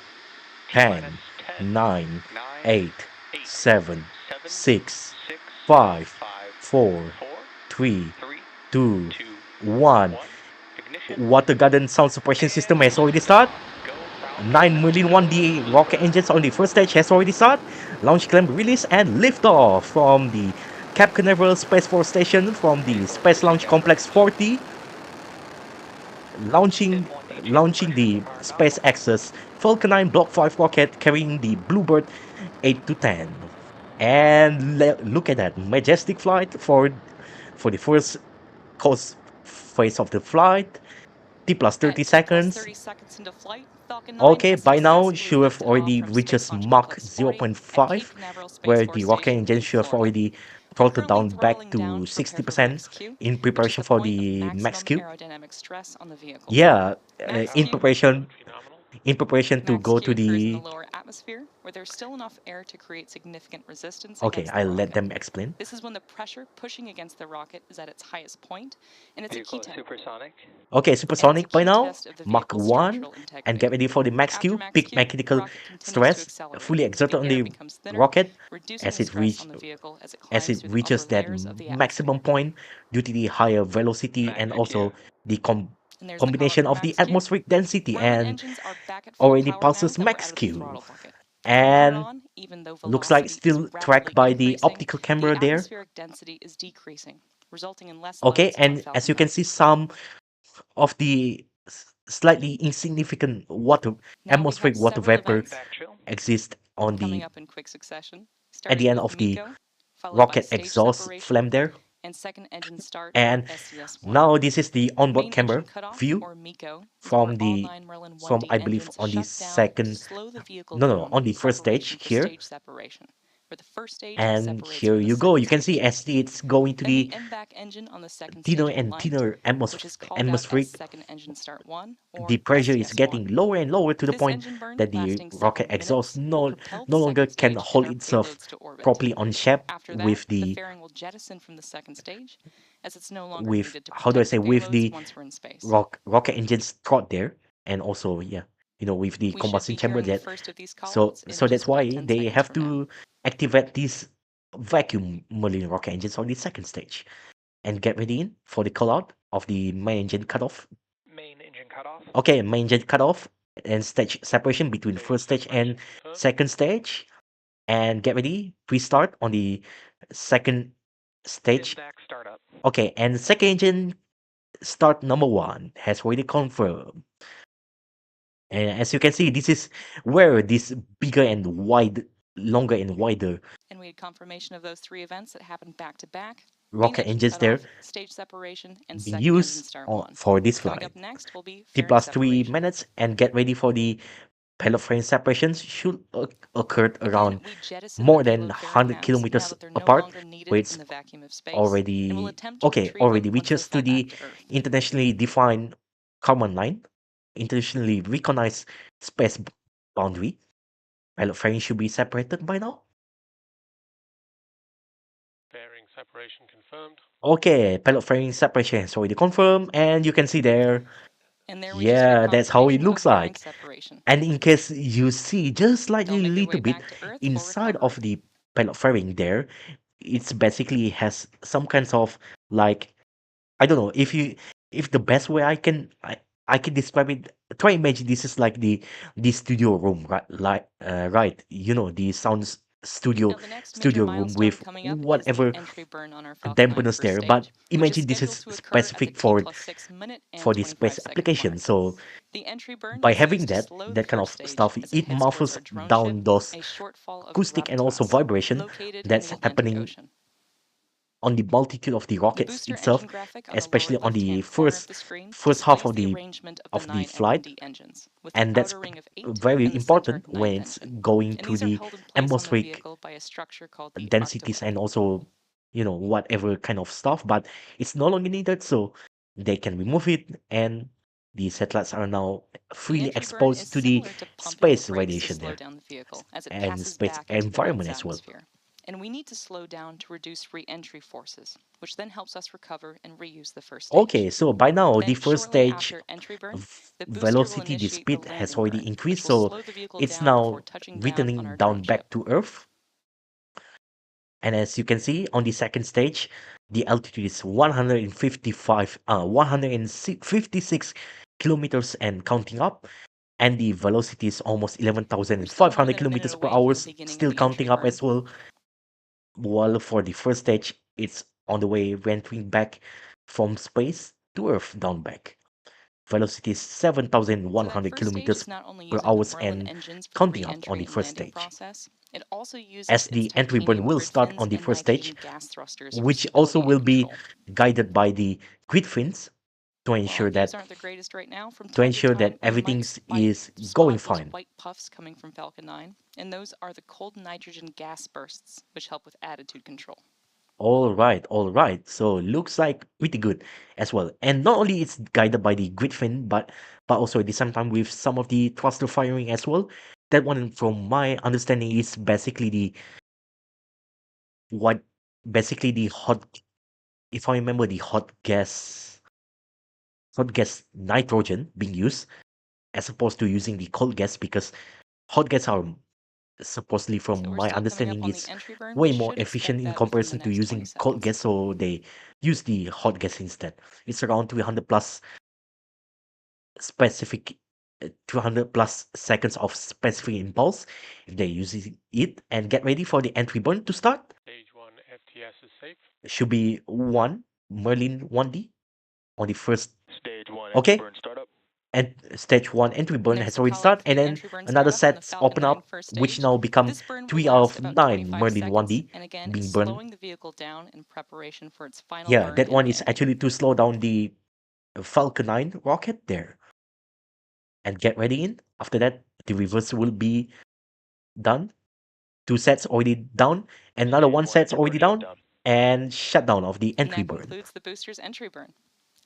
Speaker 3: T minus
Speaker 1: 10,
Speaker 3: 10,
Speaker 1: 9,
Speaker 3: 9,
Speaker 1: 8,
Speaker 3: 8,
Speaker 1: 7,
Speaker 3: 7,
Speaker 1: 6,
Speaker 3: 6,
Speaker 1: 5,
Speaker 3: 5,
Speaker 1: 4,
Speaker 3: 4,
Speaker 1: 3,
Speaker 3: 3,
Speaker 1: 2,
Speaker 3: 2,
Speaker 1: 1.
Speaker 3: 1. Ignition.
Speaker 1: Water Garden sound suppression
Speaker 3: And
Speaker 1: system has already started.
Speaker 3: go Falcon
Speaker 1: 9 million 1D rocket engines on the first stage has already started. Launch clamp release and liftoff from the Cape Canaveral Space Force Station from the
Speaker 3: Vehicle
Speaker 1: Space
Speaker 3: reaching
Speaker 1: Launch Complex
Speaker 3: average.
Speaker 1: 40, launching
Speaker 3: M1D chamber
Speaker 1: launching
Speaker 3: pressures
Speaker 1: the
Speaker 3: are nominal.
Speaker 1: SpaceX's Falcon 9 Block 5 rocket carrying the BlueBird 8 to 10. And look at that majestic flight for the first course phase of the flight. T plus 30
Speaker 2: At T plus
Speaker 1: seconds.
Speaker 2: 30 seconds into flight, Falcon 9
Speaker 1: Okay,
Speaker 2: has
Speaker 1: by now
Speaker 2: successfully
Speaker 1: should have
Speaker 2: lifted off
Speaker 1: already
Speaker 2: from
Speaker 1: reaches
Speaker 2: Space Launch
Speaker 1: Mach
Speaker 2: Complex 40 at
Speaker 1: 0.5,
Speaker 2: Cape Canaveral Space
Speaker 1: where
Speaker 2: Force
Speaker 1: the rocket
Speaker 2: Station
Speaker 1: engine
Speaker 2: in
Speaker 1: should have
Speaker 2: Florida.
Speaker 1: already
Speaker 2: We're
Speaker 1: throttled
Speaker 2: currently
Speaker 1: down back
Speaker 2: throttling down
Speaker 1: to
Speaker 2: to prepare for
Speaker 1: 60%
Speaker 2: max Q,
Speaker 1: in
Speaker 2: which is
Speaker 1: preparation
Speaker 2: the
Speaker 1: for
Speaker 2: point of
Speaker 1: the max
Speaker 2: maximum
Speaker 1: Q.
Speaker 2: aerodynamic stress on the vehicle.
Speaker 1: Yeah,
Speaker 2: Max
Speaker 1: in
Speaker 2: Q
Speaker 1: preparation
Speaker 3: Phenomenal.
Speaker 1: to
Speaker 2: Max
Speaker 1: go to
Speaker 2: Q occurs in the
Speaker 1: the.
Speaker 2: lower atmosphere, where there's still enough air to create significant resistance
Speaker 1: Okay,
Speaker 2: against the
Speaker 1: I'll let
Speaker 2: rocket.
Speaker 1: them explain.
Speaker 2: This is when the pressure pushing against the rocket is at its highest point, and it's a key
Speaker 3: Vehicle is
Speaker 2: test.
Speaker 3: supersonic.
Speaker 1: Okay,
Speaker 2: And it's a
Speaker 1: supersonic by
Speaker 2: key
Speaker 1: now.
Speaker 2: test of the
Speaker 1: Mach
Speaker 2: vehicle's
Speaker 1: 1,
Speaker 2: structural
Speaker 1: and
Speaker 2: integrity.
Speaker 1: get ready for the max
Speaker 2: After
Speaker 1: Q.
Speaker 2: max
Speaker 1: Peak
Speaker 2: Q, the
Speaker 1: mechanical
Speaker 2: rocket continues to
Speaker 1: stress
Speaker 2: accelerate.
Speaker 1: fully exerted
Speaker 2: The
Speaker 1: on
Speaker 2: air
Speaker 1: the
Speaker 2: becomes thinner,
Speaker 1: rocket
Speaker 2: reducing
Speaker 1: as
Speaker 2: the
Speaker 1: it
Speaker 2: stress
Speaker 1: reach
Speaker 2: on the vehicle as it
Speaker 1: as
Speaker 2: climbs
Speaker 1: it
Speaker 2: through the upper
Speaker 1: reaches that
Speaker 2: layers of the atmosphere.
Speaker 1: maximum point due to the higher velocity
Speaker 3: Max
Speaker 1: and
Speaker 3: Q.
Speaker 1: also the
Speaker 2: And there's the call up
Speaker 1: combination
Speaker 2: for
Speaker 1: of the
Speaker 2: max Q.
Speaker 1: atmospheric density
Speaker 2: Merlin
Speaker 1: and
Speaker 2: engines are back at full
Speaker 1: already
Speaker 2: power now
Speaker 1: passes
Speaker 2: that we're out
Speaker 1: max
Speaker 2: of the
Speaker 1: Q.
Speaker 2: throttle bucket. From here
Speaker 1: And
Speaker 2: on, even though
Speaker 1: looks like
Speaker 2: velocity is
Speaker 1: still tracked
Speaker 2: rapidly
Speaker 1: by the
Speaker 2: increasing,
Speaker 1: optical
Speaker 2: the
Speaker 1: camera there.
Speaker 2: atmospheric density is decreasing, resulting in less
Speaker 1: Okay,
Speaker 2: loads on
Speaker 1: and as
Speaker 2: Falcon
Speaker 1: you can
Speaker 2: 9.
Speaker 1: see, some of the slightly insignificant
Speaker 2: Now we have
Speaker 1: atmospheric water
Speaker 2: several
Speaker 1: vapor
Speaker 2: events
Speaker 3: Back chill.
Speaker 1: exist on
Speaker 2: coming
Speaker 1: the
Speaker 2: up in quick succession,
Speaker 1: at the
Speaker 2: starting
Speaker 1: end
Speaker 2: with
Speaker 1: of the
Speaker 2: MECO, followed by
Speaker 1: rocket
Speaker 2: stage
Speaker 1: exhaust
Speaker 2: separation,
Speaker 1: flame there.
Speaker 2: and second engine start, or
Speaker 1: And
Speaker 2: SES1.
Speaker 1: now this is the onboard
Speaker 2: Main engine
Speaker 1: camera
Speaker 2: cutoff,
Speaker 1: view
Speaker 2: or MECO, is where
Speaker 1: from
Speaker 2: all
Speaker 1: the
Speaker 2: 9 Merlin
Speaker 1: from
Speaker 2: 1D
Speaker 1: I believe
Speaker 2: engines
Speaker 1: on the
Speaker 2: shut down to
Speaker 1: second
Speaker 2: slow the vehicle
Speaker 1: no,
Speaker 2: down
Speaker 1: on the
Speaker 2: in
Speaker 1: first
Speaker 2: preparation
Speaker 1: stage
Speaker 2: for
Speaker 1: here.
Speaker 2: stage separation, where the first stage
Speaker 1: And
Speaker 2: separates
Speaker 1: here
Speaker 2: from the
Speaker 1: you go.
Speaker 2: second
Speaker 1: You can see
Speaker 2: stage.
Speaker 1: as it's going to
Speaker 2: Then the
Speaker 1: the
Speaker 2: MVAC engine on the second
Speaker 1: thinner
Speaker 2: stage will
Speaker 1: and
Speaker 2: light,
Speaker 1: thinner
Speaker 2: which is called out as
Speaker 1: atmospheric.
Speaker 2: second engine start 1,
Speaker 1: The
Speaker 2: or
Speaker 1: pressure is getting
Speaker 2: SES1.
Speaker 1: lower and lower to the
Speaker 2: This
Speaker 1: point
Speaker 2: engine burn,
Speaker 1: that the
Speaker 2: lasting
Speaker 1: rocket
Speaker 2: several
Speaker 1: exhaust
Speaker 2: minutes, will
Speaker 1: no
Speaker 2: propel the
Speaker 1: no longer
Speaker 2: second
Speaker 1: can
Speaker 2: stage and
Speaker 1: hold
Speaker 2: our
Speaker 1: itself
Speaker 2: payloads to orbit.
Speaker 1: properly on shape
Speaker 2: After that,
Speaker 1: with
Speaker 2: the
Speaker 1: the
Speaker 2: fairing will jettison from the second stage, as it's no longer
Speaker 1: with
Speaker 2: needed to
Speaker 1: how do I
Speaker 2: protect the
Speaker 1: say with
Speaker 2: payloads
Speaker 1: the
Speaker 2: once we're in space.
Speaker 1: rocket engines trot there, and also yeah, with the
Speaker 2: We should
Speaker 1: combustion
Speaker 2: be
Speaker 1: chamber
Speaker 2: hearing the
Speaker 1: that
Speaker 2: first of these
Speaker 1: so
Speaker 2: callouts in
Speaker 1: so that's
Speaker 2: just about
Speaker 1: why
Speaker 2: 10
Speaker 1: they
Speaker 2: seconds
Speaker 1: have
Speaker 2: from now.
Speaker 1: to activate these vacuum Merlin rocket engines on the second stage and get ready in for the call out of the main engine cutoff.
Speaker 3: Main engine cutoff.
Speaker 1: Okay, main engine cutoff and stage separation between
Speaker 3: Stage
Speaker 1: first stage and
Speaker 3: separation.
Speaker 1: second stage. And get ready, pre-start on the second stage.
Speaker 3: MVAC startup.
Speaker 1: Okay, and the second engine start number 1 has already confirmed. And as you can see, this is where this bigger and longer and wider
Speaker 2: And we had confirmation of those 3 events that happened back to back. Main
Speaker 1: rocket
Speaker 2: engine
Speaker 1: engines there
Speaker 2: cutoff, stage separation, and
Speaker 1: be
Speaker 2: second engine
Speaker 1: used
Speaker 2: start 1.
Speaker 1: for this
Speaker 2: Coming
Speaker 1: flight.
Speaker 2: up next will be
Speaker 1: T
Speaker 2: fairing
Speaker 1: plus 3
Speaker 2: separation.
Speaker 1: minutes and get ready for the pellet frame separations should occur
Speaker 2: Again,
Speaker 1: around
Speaker 2: we jettison the
Speaker 1: more than
Speaker 2: payload
Speaker 1: 100
Speaker 2: fairgrounds now
Speaker 1: kilometers
Speaker 2: that they're no
Speaker 1: apart,
Speaker 2: longer needed
Speaker 1: where
Speaker 2: in
Speaker 1: it's
Speaker 2: the vacuum of space, and will
Speaker 1: already
Speaker 2: attempt to retrieve
Speaker 1: okay,
Speaker 2: them
Speaker 1: already
Speaker 2: once they
Speaker 1: reaches to
Speaker 2: fly back
Speaker 1: the
Speaker 2: to Earth.
Speaker 1: internationally defined command line, internationally recognized space boundary. Pellet frame should be separated by now.
Speaker 3: Bearing separation confirmed.
Speaker 1: Okay, pellet frame separation is already confirmed, and you can see there.
Speaker 2: And there reaches
Speaker 1: Yeah, that's how it
Speaker 2: reconfirmation
Speaker 1: looks
Speaker 2: of fairing
Speaker 1: like.
Speaker 2: separation.
Speaker 1: And in case you see just slightly
Speaker 2: They'll
Speaker 1: a
Speaker 2: make their
Speaker 1: little
Speaker 2: way
Speaker 1: bit
Speaker 2: back to Earth for
Speaker 1: inside
Speaker 2: recovery.
Speaker 1: of the pellet fairing there, it's basically has some kinds of like I don't know if the best way I can describe it. Try imagine this is like the studio room, right? Like right, you know, the sound studio
Speaker 2: Now, the next major
Speaker 1: studio room
Speaker 2: milestone
Speaker 1: with
Speaker 2: coming up is the
Speaker 1: whatever
Speaker 2: entry burn on our Falcon 9
Speaker 1: dampeners
Speaker 2: first
Speaker 1: there. But
Speaker 2: stage, which is
Speaker 1: imagine this
Speaker 2: scheduled
Speaker 1: is
Speaker 2: to occur at the
Speaker 1: specific
Speaker 2: T+6 minute
Speaker 1: for
Speaker 2: and
Speaker 1: the space
Speaker 2: 25-second
Speaker 1: application.
Speaker 2: mark.
Speaker 1: So
Speaker 2: The entry burn
Speaker 1: by
Speaker 2: is
Speaker 1: having
Speaker 2: used to slow the
Speaker 1: that kind
Speaker 2: first
Speaker 1: of
Speaker 2: stage
Speaker 1: stuff,
Speaker 2: as it
Speaker 1: it
Speaker 2: heads towards
Speaker 1: muffles
Speaker 2: our drone ship,
Speaker 1: down those
Speaker 2: a shortfall of
Speaker 1: acoustic and also
Speaker 2: gravitas,
Speaker 1: vibration
Speaker 2: located in
Speaker 1: that's
Speaker 2: the Atlantic
Speaker 1: happening
Speaker 2: Ocean.
Speaker 1: on the multitude of the
Speaker 2: The
Speaker 1: rockets
Speaker 2: booster
Speaker 1: itself,
Speaker 2: engine graphic on the lower
Speaker 1: especially on the
Speaker 2: left-hand corner of the screen
Speaker 1: first half
Speaker 2: displays the arrangement of the
Speaker 1: of the
Speaker 2: 9 F and
Speaker 1: flight,
Speaker 2: D engines, with the
Speaker 1: and that's
Speaker 2: outer ring of 8
Speaker 1: very
Speaker 2: and the center
Speaker 1: important when
Speaker 2: 9th
Speaker 1: it's
Speaker 2: engine.
Speaker 1: going
Speaker 2: And
Speaker 1: to
Speaker 2: these are
Speaker 1: the
Speaker 2: held in place on the
Speaker 1: atmospheric
Speaker 2: vehicle by a structure called the
Speaker 1: densities
Speaker 2: octawing.
Speaker 1: and also whatever kind of stuff. But it's no longer needed, so they can remove it, and the satellites are now
Speaker 2: The
Speaker 1: freely
Speaker 2: entry burn is
Speaker 1: exposed to the
Speaker 2: similar to pumping the
Speaker 1: space
Speaker 2: brakes to
Speaker 1: radiation
Speaker 2: slow
Speaker 1: there
Speaker 2: down the vehicle as it
Speaker 1: and
Speaker 2: passes
Speaker 1: space
Speaker 2: back into the
Speaker 1: environment
Speaker 2: Earth's
Speaker 1: as well.
Speaker 2: atmosphere. And we need to slow down to reduce re-entry forces, which then helps us recover and reuse the first stage.
Speaker 1: Okay, so by now the
Speaker 2: Then,
Speaker 1: first
Speaker 2: shortly
Speaker 1: stage
Speaker 2: after entry burn, the booster will
Speaker 1: velocity, the
Speaker 2: initiate the
Speaker 1: speed has
Speaker 2: landing
Speaker 1: already
Speaker 2: burn, which
Speaker 1: increased,
Speaker 2: will
Speaker 1: so
Speaker 2: slow the vehicle
Speaker 1: it's
Speaker 2: down before
Speaker 1: now
Speaker 2: touching down on
Speaker 1: returning
Speaker 2: our drone
Speaker 1: down back
Speaker 2: ship.
Speaker 1: to Earth. And as you can see on the second stage, the altitude is 156 kilometers and counting up, and the velocity is almost
Speaker 2: We're still more
Speaker 1: 11,500
Speaker 2: than a minute
Speaker 1: kilometers per
Speaker 2: away from
Speaker 1: hour,
Speaker 2: the beginning of
Speaker 1: still
Speaker 2: the entry
Speaker 1: counting up
Speaker 2: burn.
Speaker 1: as well. While for the first stage, it's on the way entering back from space to Earth down back. Velocity is
Speaker 2: So that
Speaker 1: 7,100
Speaker 2: first stage
Speaker 1: kilometers
Speaker 2: is not only
Speaker 1: per
Speaker 2: using the
Speaker 1: hour
Speaker 2: Merlin
Speaker 1: and
Speaker 2: engines for the
Speaker 1: counting up on
Speaker 2: re-entry
Speaker 1: the
Speaker 2: and
Speaker 1: first
Speaker 2: landing
Speaker 1: stage.
Speaker 2: process, it also uses
Speaker 1: As
Speaker 2: its
Speaker 1: the entry burn
Speaker 2: titanium
Speaker 1: will
Speaker 2: grid
Speaker 1: start
Speaker 2: fins
Speaker 1: on the
Speaker 2: and
Speaker 1: first stage,
Speaker 2: nitrogen gas thrusters for
Speaker 1: which also
Speaker 2: stability and
Speaker 1: will be
Speaker 2: control.
Speaker 1: guided by the grid fins to
Speaker 2: While our
Speaker 1: ensure
Speaker 2: views
Speaker 1: that
Speaker 2: aren't the greatest right now, from time to time we
Speaker 1: everything
Speaker 2: might
Speaker 1: is going
Speaker 2: spot those
Speaker 1: fine.
Speaker 2: white puffs coming from Falcon 9, and those are the cold nitrogen gas bursts, which help with attitude control.
Speaker 1: All right, all right. So looks like pretty good as well. And not only it's guided by the grid fin, but also at the same time with some of the thruster firing as well. That one, from my understanding, is basically the what basically the hot, if I remember, the hot gas nitrogen being used as opposed to using the cold gas, because hot gas are supposedly,
Speaker 2: So
Speaker 1: from
Speaker 2: we're
Speaker 1: my
Speaker 2: still coming up
Speaker 1: understanding,
Speaker 2: on the
Speaker 1: it's
Speaker 2: entry burn. We
Speaker 1: way more
Speaker 2: should
Speaker 1: efficient
Speaker 2: expect
Speaker 1: in
Speaker 2: that within the
Speaker 1: comparison to
Speaker 2: next 20
Speaker 1: using cold
Speaker 2: seconds.
Speaker 1: gas, so they use the hot gas instead. It's around 300 plus specific 200 plus seconds of specific impulse if they're using it. And get ready for the entry burn to start.
Speaker 3: Stage 1 FTS is safe.
Speaker 1: It should be one Merlin 1D on the first.
Speaker 4: Stage 1 entry
Speaker 1: Okay,
Speaker 4: burn startup.
Speaker 1: and stage 1 entry
Speaker 2: And
Speaker 1: burn
Speaker 2: there's
Speaker 1: has
Speaker 2: the
Speaker 1: already
Speaker 2: call out
Speaker 1: started,
Speaker 2: for
Speaker 1: and
Speaker 2: the
Speaker 1: then
Speaker 2: entry burn
Speaker 1: another
Speaker 2: startup on the
Speaker 1: sets
Speaker 2: Falcon
Speaker 1: open
Speaker 2: 9
Speaker 1: up,
Speaker 2: first
Speaker 1: which
Speaker 2: stage.
Speaker 1: now become
Speaker 2: This burn will
Speaker 1: 3 out
Speaker 2: last
Speaker 1: of
Speaker 2: about
Speaker 1: 9
Speaker 2: 25
Speaker 1: Merlin
Speaker 2: seconds,
Speaker 1: 1D
Speaker 2: and again, it's
Speaker 1: being burned.
Speaker 2: slowing the vehicle down in preparation for its final
Speaker 1: Yeah,
Speaker 2: burn
Speaker 1: that
Speaker 2: and
Speaker 1: one is
Speaker 2: landing.
Speaker 1: actually to slow down the Falcon 9 rocket there. And get ready in. After that, the reverse will be done. 2 sets already down, another
Speaker 4: Stage
Speaker 1: 1
Speaker 4: 1
Speaker 1: set's
Speaker 4: entry burn
Speaker 1: already down,
Speaker 4: shutdown.
Speaker 1: and shutdown of the
Speaker 2: And
Speaker 1: entry
Speaker 2: that
Speaker 1: burn.
Speaker 2: concludes the booster's entry burn.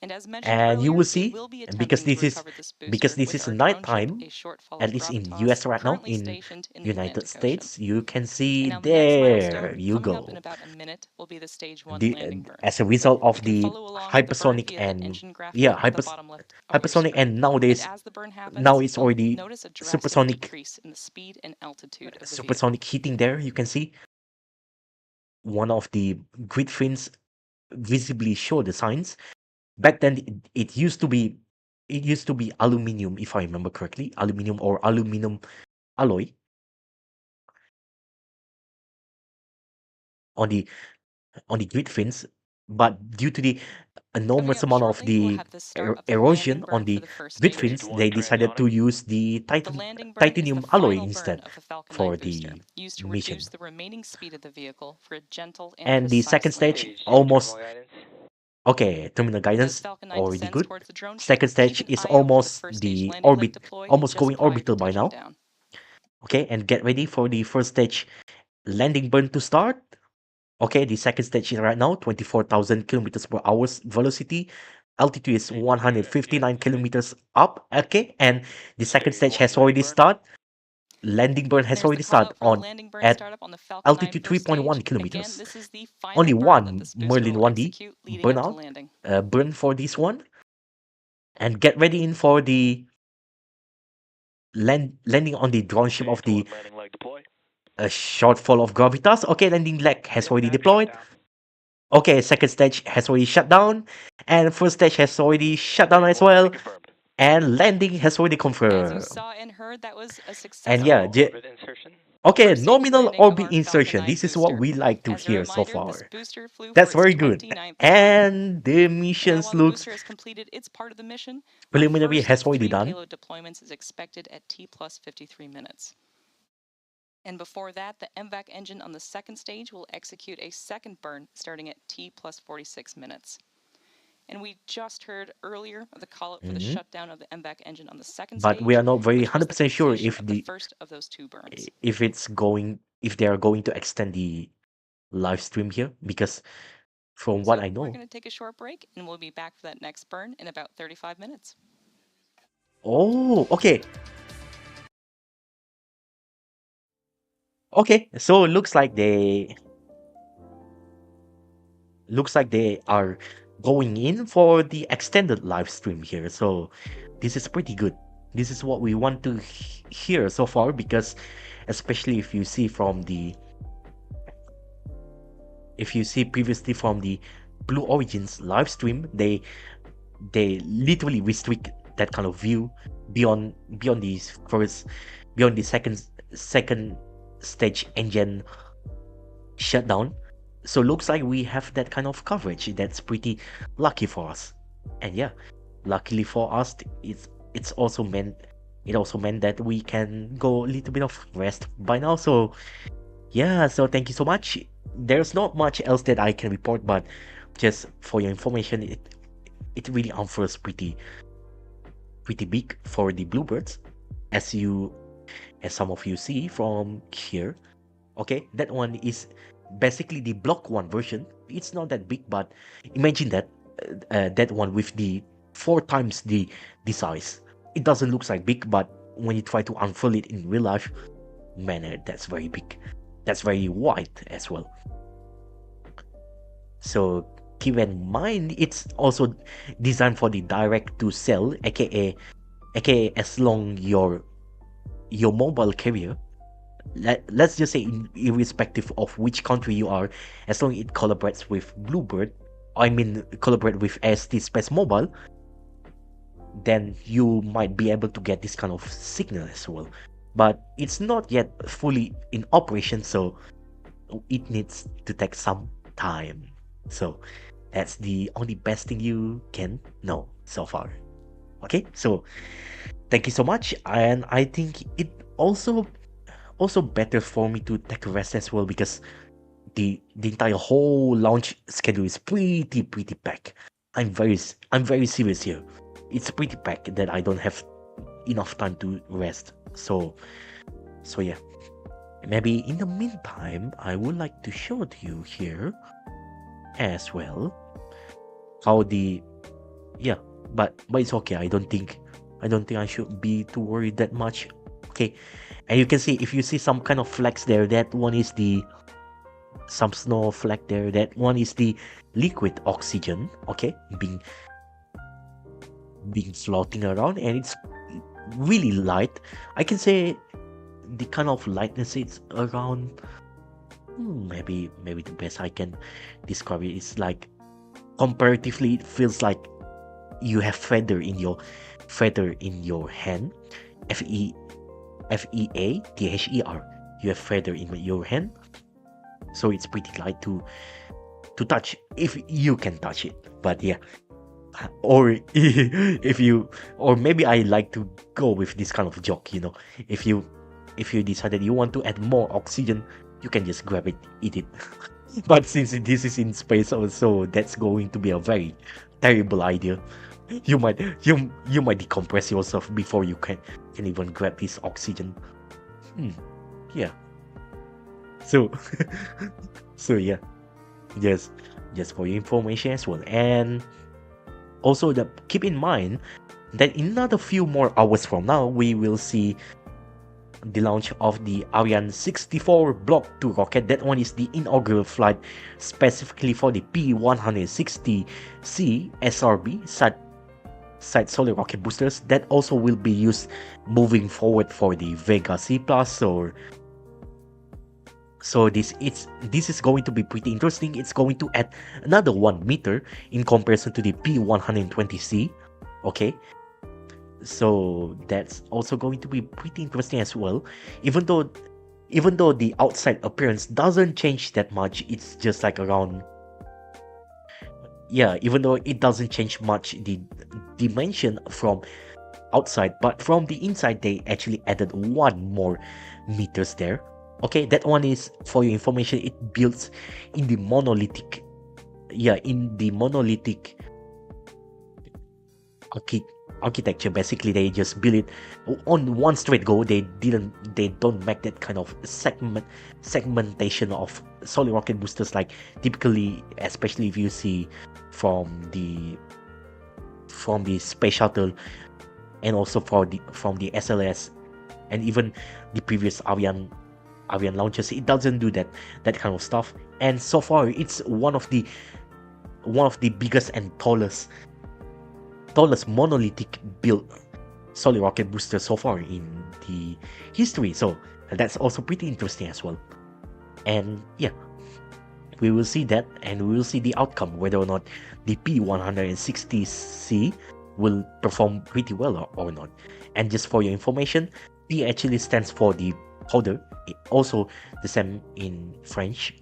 Speaker 2: And as mentioned
Speaker 1: And you
Speaker 2: earlier,
Speaker 1: will
Speaker 2: we
Speaker 1: see,
Speaker 2: will be
Speaker 1: and because
Speaker 2: attempting to
Speaker 1: this is
Speaker 2: recover this booster with our drone ship,
Speaker 1: nighttime,
Speaker 2: a shortfall
Speaker 1: at
Speaker 2: of
Speaker 1: least in
Speaker 2: gravitas,
Speaker 1: US right now,
Speaker 2: currently
Speaker 1: in
Speaker 2: stationed in the
Speaker 1: United
Speaker 2: Atlantic Ocean.
Speaker 1: States, you can
Speaker 2: And
Speaker 1: see
Speaker 2: now the next
Speaker 1: there
Speaker 2: milestone,
Speaker 1: you
Speaker 2: coming up in
Speaker 1: go.
Speaker 2: about a minute, will be the stage 1 landing burn.
Speaker 1: As a result
Speaker 2: You
Speaker 1: of
Speaker 2: can
Speaker 1: the
Speaker 2: follow along with the burn
Speaker 1: hypersonic
Speaker 2: via the
Speaker 1: and
Speaker 2: engine graphic at the
Speaker 1: hypers
Speaker 2: bottom left of your
Speaker 1: hypersonic,
Speaker 2: screen.
Speaker 1: and
Speaker 2: And
Speaker 1: nowadays
Speaker 2: as the burn
Speaker 1: now
Speaker 2: happens,
Speaker 1: it's
Speaker 2: you'll
Speaker 1: already
Speaker 2: notice a drastic
Speaker 1: supersonic
Speaker 2: decrease in the speed and altitude of the vehicle.
Speaker 1: supersonic heating there. You can see one of the grid fins visibly show the signs. Back then it used to be aluminum, if I remember correctly, aluminum or aluminum alloy on the grid fins, but due to the
Speaker 2: Coming
Speaker 1: enormous
Speaker 2: up
Speaker 1: amount of
Speaker 2: shortly, we'll
Speaker 1: the
Speaker 2: have the start of the landing
Speaker 1: erosion on
Speaker 2: burn for
Speaker 1: the
Speaker 2: the first
Speaker 1: grid
Speaker 2: stage.
Speaker 4: Stage
Speaker 1: fins,
Speaker 4: 1
Speaker 1: they decided
Speaker 4: transonic.
Speaker 1: to use the
Speaker 2: The landing burn is the
Speaker 1: titanium alloy
Speaker 2: final burn
Speaker 1: instead
Speaker 2: of the Falcon 9
Speaker 1: for
Speaker 2: booster,
Speaker 1: the
Speaker 2: used to
Speaker 1: mission.
Speaker 2: reduce the remaining speed of the vehicle for a gentle and
Speaker 1: And the second
Speaker 2: precise
Speaker 1: stage,
Speaker 2: landing.
Speaker 4: Stage 2
Speaker 1: almost
Speaker 4: terminal guidance.
Speaker 1: okay, terminal
Speaker 2: And as
Speaker 1: guidance
Speaker 2: Falcon 9
Speaker 1: already
Speaker 2: descends
Speaker 1: good.
Speaker 2: towards the drone ship,
Speaker 1: Second
Speaker 2: keep
Speaker 1: stage
Speaker 2: an
Speaker 1: is
Speaker 2: eye out for the
Speaker 1: almost
Speaker 2: first stage
Speaker 1: the
Speaker 2: landing lift
Speaker 1: orbit,
Speaker 2: deploy
Speaker 1: almost
Speaker 2: just
Speaker 1: going
Speaker 2: prior to
Speaker 1: orbital by
Speaker 2: touching
Speaker 1: now.
Speaker 2: down.
Speaker 1: Okay, and get ready for the first stage landing burn to start. Okay, the second stage is right now 24,000 kilometers per hour velocity. Altitude is 159 kilometers up. Okay, and the second stage has already started. Landing burn has
Speaker 2: There's the
Speaker 1: already
Speaker 2: call
Speaker 1: started
Speaker 2: out for the
Speaker 1: on
Speaker 2: landing burn
Speaker 1: at
Speaker 2: startup on the Falcon 9
Speaker 1: altitude
Speaker 2: first
Speaker 1: 3.1
Speaker 2: stage. Again,
Speaker 1: kilometers.
Speaker 2: this is the final
Speaker 1: Only
Speaker 2: burn that
Speaker 1: one
Speaker 2: this booster
Speaker 1: Merlin
Speaker 2: will
Speaker 1: 1D
Speaker 2: execute leading up to
Speaker 1: burnout
Speaker 2: landing.
Speaker 1: burn for this one. And get ready in for the landing on the drone ship of the
Speaker 4: landing leg deploy.
Speaker 1: shortfall of gravitas. Okay, landing leg has already deployed. Okay, second stage has already shut down, and first stage has already shut down as well,
Speaker 4: Confirmed.
Speaker 1: and landing has already
Speaker 2: As you
Speaker 1: confirmed.
Speaker 2: saw and heard, that was a
Speaker 1: And
Speaker 2: successful
Speaker 1: yeah,
Speaker 4: Orbit insertion.
Speaker 1: okay,
Speaker 2: first stage
Speaker 1: nominal
Speaker 2: landing of
Speaker 1: orbit
Speaker 2: our Falcon
Speaker 1: insertion.
Speaker 2: 9
Speaker 1: This is what
Speaker 2: booster.
Speaker 1: we like to
Speaker 2: As a
Speaker 1: hear so
Speaker 2: reminder,
Speaker 1: far.
Speaker 2: this booster flew
Speaker 1: That's
Speaker 2: for its
Speaker 1: very good.
Speaker 2: 29th time.
Speaker 1: And the
Speaker 2: And now,
Speaker 1: missions
Speaker 2: while the
Speaker 1: looks
Speaker 2: booster has completed its part of the mission, our
Speaker 1: preliminary
Speaker 2: first
Speaker 1: has
Speaker 2: of
Speaker 1: already
Speaker 2: 3
Speaker 1: done.
Speaker 2: payload deployments is expected at T plus 53 minutes. And before that, the MVAC engine on the second stage will execute a second burn starting at T plus 46 minutes. And we just heard earlier the call out for the shutdown of the MVAC engine on the second
Speaker 1: But
Speaker 2: stage,
Speaker 1: we are not very
Speaker 2: which was the
Speaker 1: 100% sure
Speaker 2: completion
Speaker 1: if
Speaker 2: of the first of those 2 burns.
Speaker 1: if they are going to extend the live stream here, because from what I
Speaker 2: We're
Speaker 1: know.
Speaker 2: going to take a short break, and we'll be back for that next burn in about 35 minutes.
Speaker 1: Oh, okay. Okay, so looks like they are going in for the extended live stream here. So this is pretty good. This is what we want to hear so far, because especially if you see previously from the Blue Origin's live stream, they literally restrict that kind of view beyond the second stage engine shutdown. So looks like we have that kind of coverage. That's pretty lucky for us. And yeah, luckily for us, it also meant that we can go a little bit of rest by now. So yeah, so thank you so much. There's not much else that I can report, but just for your information, it really unfurls pretty big for the BlueBirds, as some of you see from here. Okay, that one is basically the Block 1 version. It's not that big, but imagine that that one with the 4 times the size. It doesn't look like big, but when you try to unfurl it in real life, man, that's very big. That's very wide as well. So keep in mind, it's also designed for the direct to cell, aka as long your mobile carrier, let's just say irrespective of which country you are, as long as it collaborates with BlueBird, collaborate with AST SpaceMobile, then you might be able to get this kind of signal as well. But it's not yet fully in operation, so it needs to take some time. So that's the only best thing you can know so far. Okay, so thank you so much, and I think it also better for me to take a rest as well, because the entire whole launch schedule is pretty packed. I'm very serious here. It's pretty packed that I don't have enough time to rest. So yeah. Maybe in the meantime, I would like to show to you here as well how but it's okay. I don't think I should be too worried that much. Okay, and you can see, if you see some kind of flecks there, that one is some snow fleck there. That one is the liquid oxygen. Okay, being floating around, and it's really light. I can say the kind of lightness is around, maybe the best I can describe it is like, comparatively, it feels like you have feather in your hand. FEATHER. You have feather in your hand, so it's pretty light to touch, if you can touch it. But yeah, or or maybe I like to go with this kind of joke, if you decided you want to add more oxygen, you can just grab it, eat it. But since this is in space also, that's going to be a very terrible idea. You might decompress yourself before you can even grab this oxygen. Yeah. So, so yeah, just just for your information as well. And also, keep in mind that in another few more hours from now, we will see the launch of the Ariane 64 Block 2 rocket. That one is the inaugural flight specifically for the P160C SRB side solar rocket boosters that also will be used moving forward for the Vega C Plus. So this is going to be pretty interesting. It's going to add another 1 meter in comparison to the P120C. Okay, so that's also going to be pretty interesting as well. Even though the outside appearance doesn't change that much, it's just like around, yeah, even though it doesn't change much the dimension from outside, but from the inside they actually added 1 more meters there. Okay, that one is for your information. It builds in the monolithic, architecture. Basically, they just build it on one straight go. They don't make that kind of segmentation of solid rocket boosters like typically, especially if you see from the space shuttle, and also from the SLS, and even the previous Ariane launches. It doesn't do that kind of stuff. And so far, it's one of the biggest and tallest monolithic built solid rocket booster so far in the history. So that's also pretty interesting as well. And yeah, we will see that, and we will see the outcome, whether or not the P160C will perform pretty well or not. And just for your information, P actually stands for the powder, also the same in French.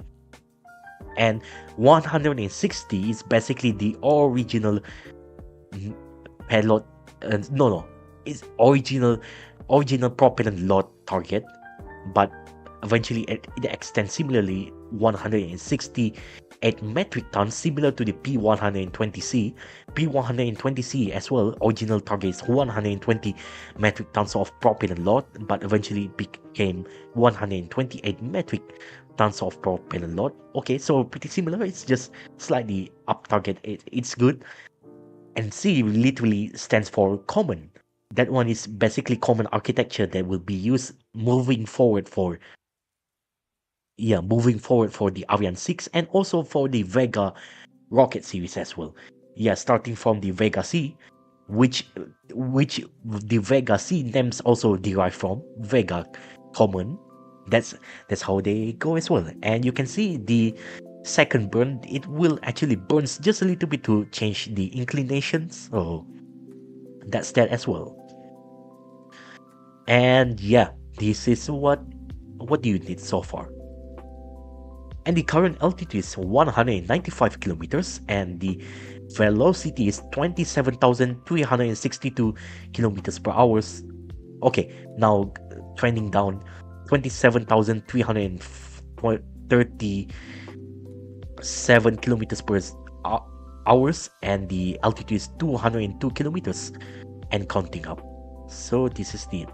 Speaker 1: And 160 is basically the original payload. It's original propellant load target, but eventually it extends similarly 168 metric tons, similar to the P120C. P120C as well, original target is 120 metric tons of propellant load, but eventually became 128 metric tons of propellant load. Okay, so pretty similar. It's just slightly up target. It's good. And C literally stands for common. That one is basically common architecture that will be used moving forward for the Ariane 6 and also for the Vega rocket series as well. Yeah, starting from the Vega C, which the Vega C names also derive from Vega common. That's how they go as well. And you can see the second burn, it will actually burns just a little bit to change the inclination. So that's that as well. And yeah, this is what do you need so far. And the current altitude is 195 kilometers, and the velocity is 27,362 kilometers per hour. Okay, now trending down 27,337 kilometers per hours, and the altitude is 202 kilometers and counting up. So this is it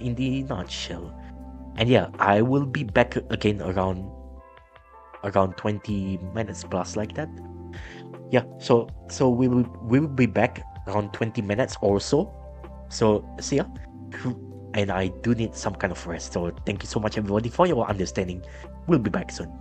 Speaker 1: in the nutshell. And yeah, I will be back again around 20 minutes plus, like that. Yeah, so we will be back around 20 minutes or so. So see ya. And I do need some kind of rest, so thank you so much everybody for your understanding. We'll be back soon.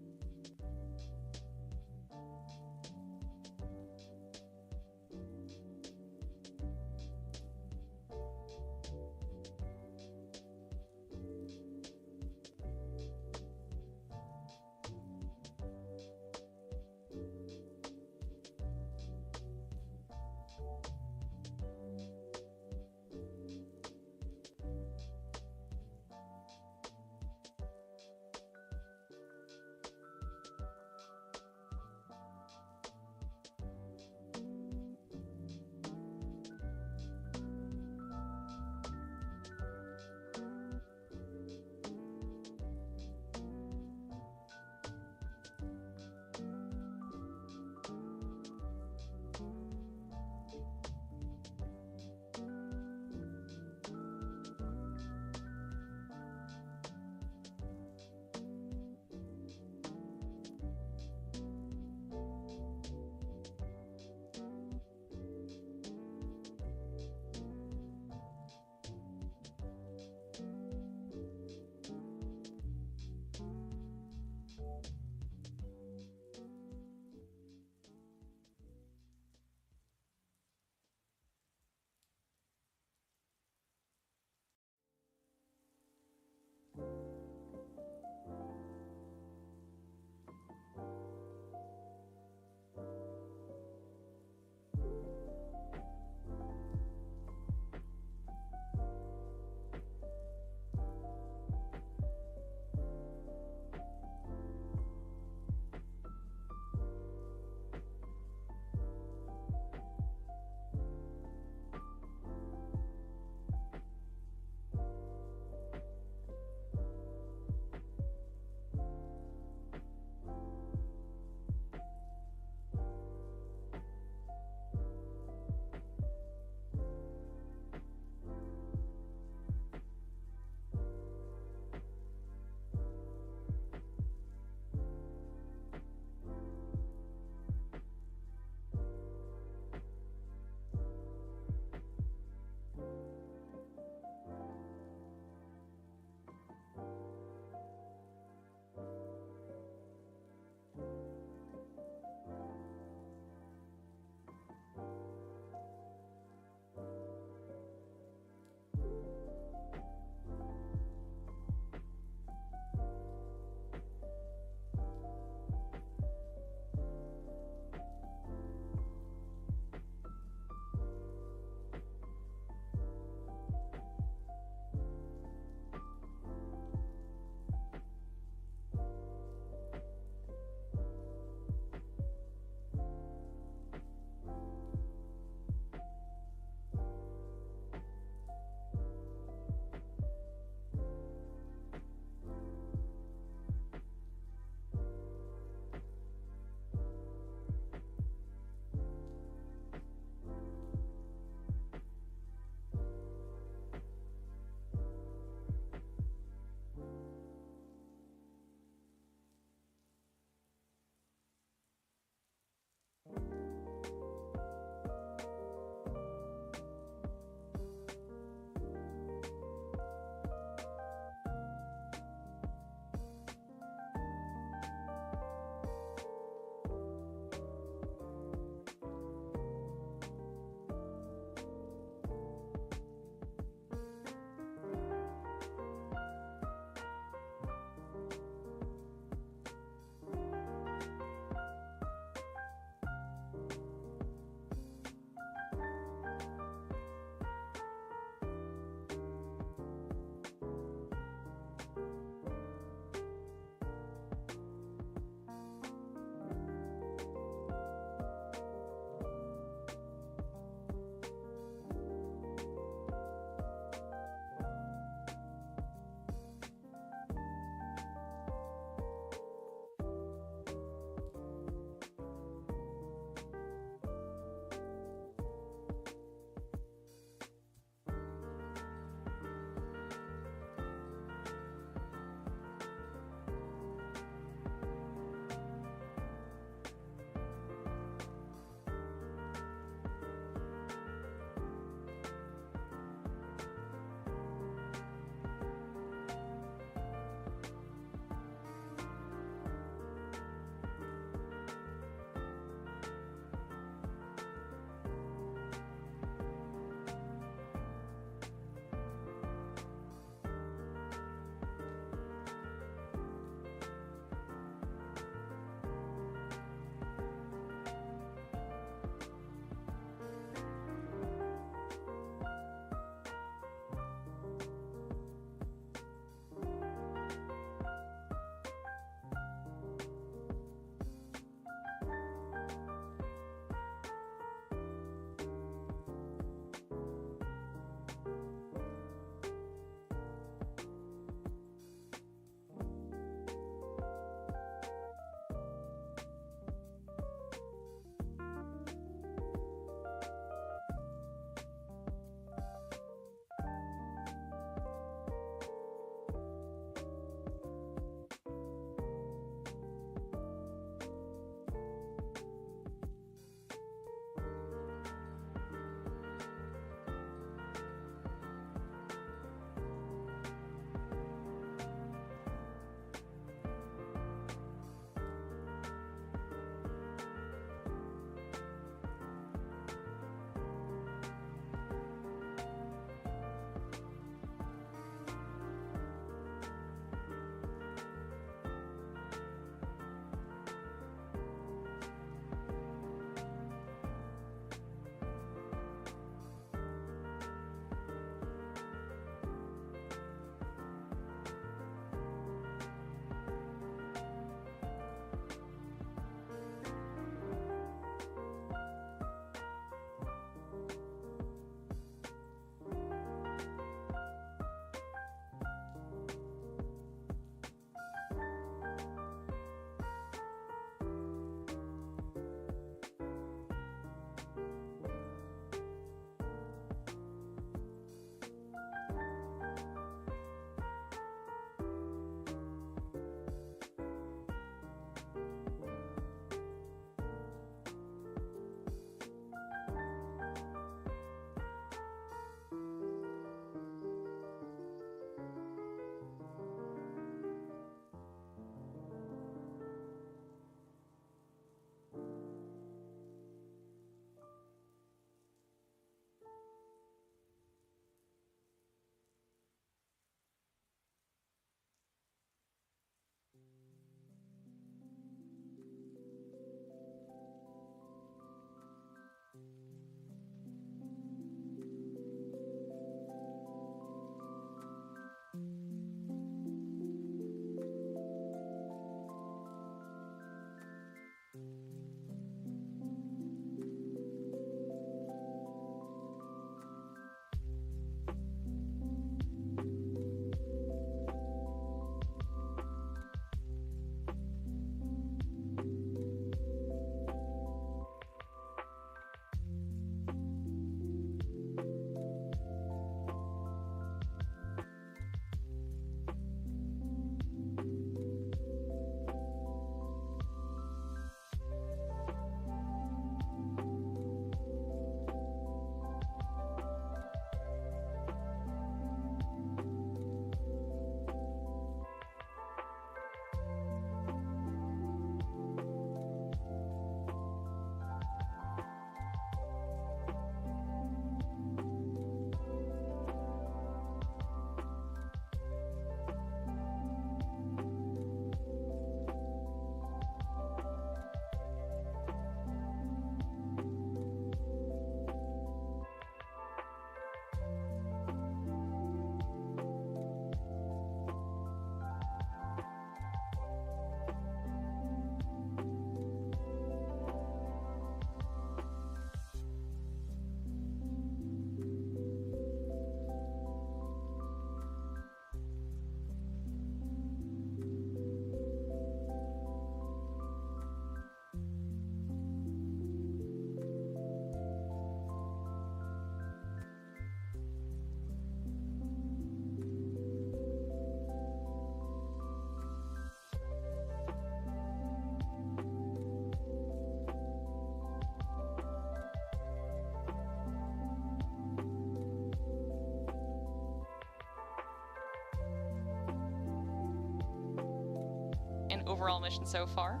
Speaker 2: and overall mission so far.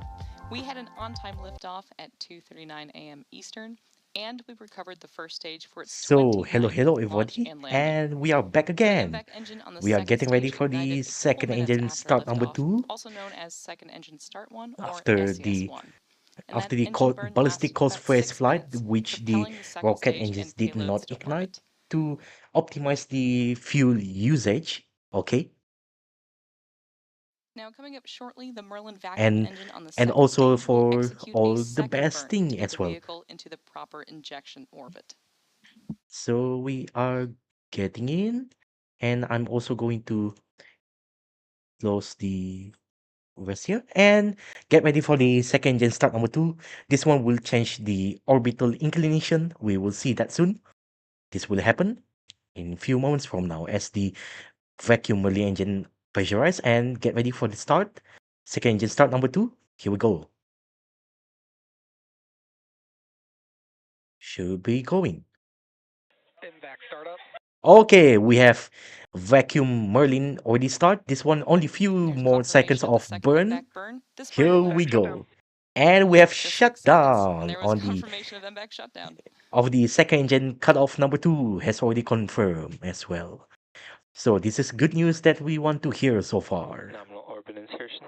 Speaker 2: We had an on-time liftoff at 2:39 a.m. Eastern, and we recovered the first stage for its
Speaker 1: So, hello,
Speaker 2: 29th
Speaker 1: hello,
Speaker 2: launch
Speaker 1: everybody,
Speaker 2: and landing.
Speaker 1: and we are back
Speaker 2: The
Speaker 1: again.
Speaker 2: MVAC engine on the
Speaker 1: We are
Speaker 2: second
Speaker 1: getting ready
Speaker 2: stage
Speaker 1: for
Speaker 2: ignited
Speaker 1: the
Speaker 2: a couple
Speaker 1: second
Speaker 2: minutes
Speaker 1: engine
Speaker 2: after
Speaker 1: start number
Speaker 2: liftoff,
Speaker 1: 2
Speaker 2: also known as second engine start 1 or
Speaker 1: after the
Speaker 2: SES1. And that
Speaker 1: after the
Speaker 2: engine burn
Speaker 1: ballistic
Speaker 2: lasted
Speaker 1: coast
Speaker 2: about
Speaker 1: phase
Speaker 2: 6
Speaker 1: flight,
Speaker 2: minutes,
Speaker 1: which the
Speaker 2: propelling the second
Speaker 1: rocket
Speaker 2: stage
Speaker 1: engines
Speaker 2: and
Speaker 1: did
Speaker 2: payloads
Speaker 1: not
Speaker 2: to
Speaker 1: ignite
Speaker 2: orbit.
Speaker 1: to optimize the fuel usage. Okay,
Speaker 2: Now, coming up shortly, the Merlin vacuum
Speaker 1: and
Speaker 2: engine on the
Speaker 1: and
Speaker 2: second
Speaker 1: also
Speaker 2: stage will
Speaker 1: for
Speaker 2: execute a
Speaker 1: all the
Speaker 2: second
Speaker 1: best
Speaker 2: burn to
Speaker 1: thing
Speaker 2: get
Speaker 1: as
Speaker 2: the
Speaker 1: well.
Speaker 2: vehicle into the proper injection orbit.
Speaker 1: So we are getting in, and I'm also going to close the rest here and get ready for the second engine start number 2. This one will change the orbital inclination. We will see that soon. This will happen in a few moments from now as the vacuum Merlin engine pressurize and get ready for the start. Second engine start number 2. Here we go. Should be going.
Speaker 3: MVAC startup.
Speaker 1: Okay, we have vacuum Merlin already start. This one only few
Speaker 2: There's
Speaker 1: more seconds
Speaker 2: confirmation of the
Speaker 1: of
Speaker 2: second
Speaker 1: burn.
Speaker 2: MVAC burn. This burn
Speaker 1: Here
Speaker 2: will
Speaker 1: we
Speaker 2: last
Speaker 1: go. And we have
Speaker 2: just
Speaker 1: shut
Speaker 2: 6 seconds. And
Speaker 1: down
Speaker 2: there was
Speaker 1: on the
Speaker 2: confirmation of MVAC shutdown.
Speaker 1: of the second engine cutoff number 2 has already confirmed as well. So this is good news that we want to hear so far.
Speaker 3: Nominal orbit insertion.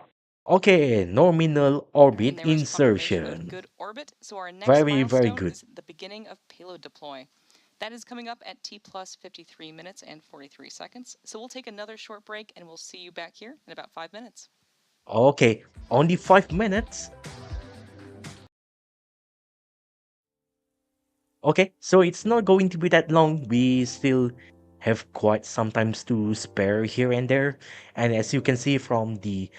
Speaker 1: Okay, nominal
Speaker 2: And
Speaker 1: orbit
Speaker 2: there was confirmation of
Speaker 1: insertion.
Speaker 2: good orbit. So our next
Speaker 1: Very
Speaker 2: milestone
Speaker 1: good.
Speaker 2: is the beginning of payload deploy. That is coming up at T plus 53 minutes and 43 seconds. So we'll take another short break and we'll see you back here in about 5 minutes.
Speaker 1: Okay, only 5 minutes. Okay, so it's not going to be that long. We still have quite some times to spare here and there. And as you can see from the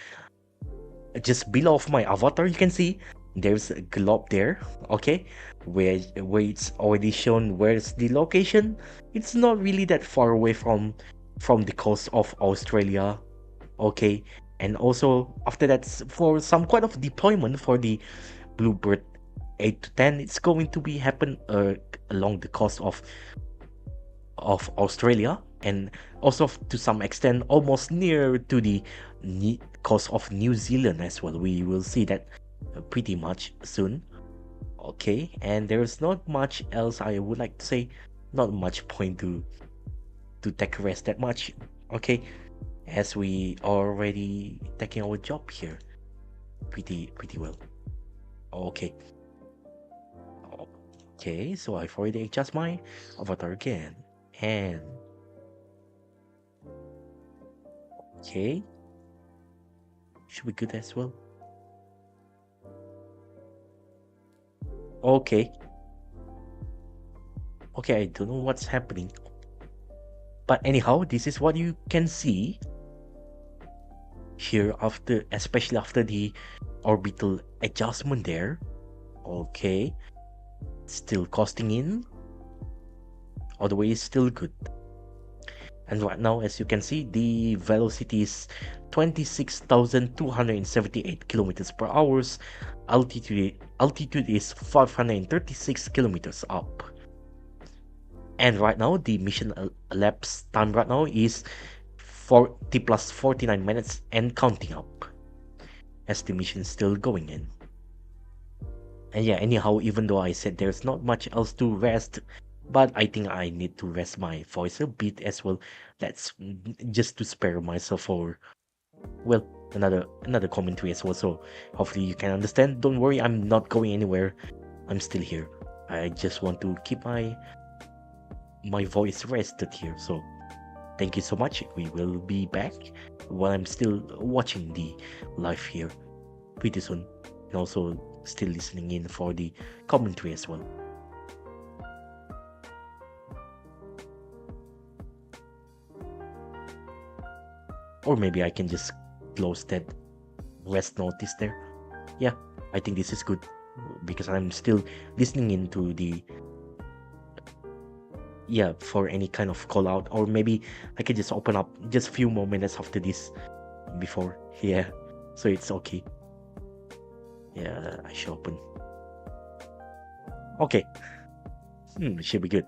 Speaker 1: just below of my avatar, you can see there's a globe there. Okay, where it's already shown where's the location. It's not really that far away from the coast of Australia. Okay, and also after that, for some kind of deployment for the BlueBird 8 to 10, it's going to be happen along the coast of Australia, and also to some extent almost near to the coast of New Zealand as well. We will see that pretty much soon. Okay, and there's not much else I would like to say. Not much point to take a rest that much. Okay, as we already taking our job here pretty well. Okay. Okay, so I've already adjust my avatar again. And okay, should be good as well. Okay. Okay, I don't know what's happening. But anyhow, this is what you can see here after, especially after the orbital adjustment there. Okay, still costing in. All the way is still good. And right now, as you can see, the velocity is 26,278 kilometers per hour. Altitude is 536 kilometers up. And right now, the mission elapsed time right now is 40 plus 49 minutes and counting up, as the mission is still going in. And yeah, anyhow, even though I said there's not much else to rest, but I think I need to rest my voice a bit as well. That's just to spare myself for, well, another commentary as well. So hopefully you can understand. Don't worry, I'm not going anywhere. I'm still here. I just want to keep my voice rested here. So thank you so much. We will be back while I'm still watching the live here pretty soon, and also still listening in for the commentary as well. Or maybe I can just close that rest notice there. Yeah, I think this is good because I'm still listening into the, yeah, for any kind of call out, or maybe I can just open up just a few more minutes after this before. Yeah, so it's okay. Yeah, I should open. Okay. Should be good.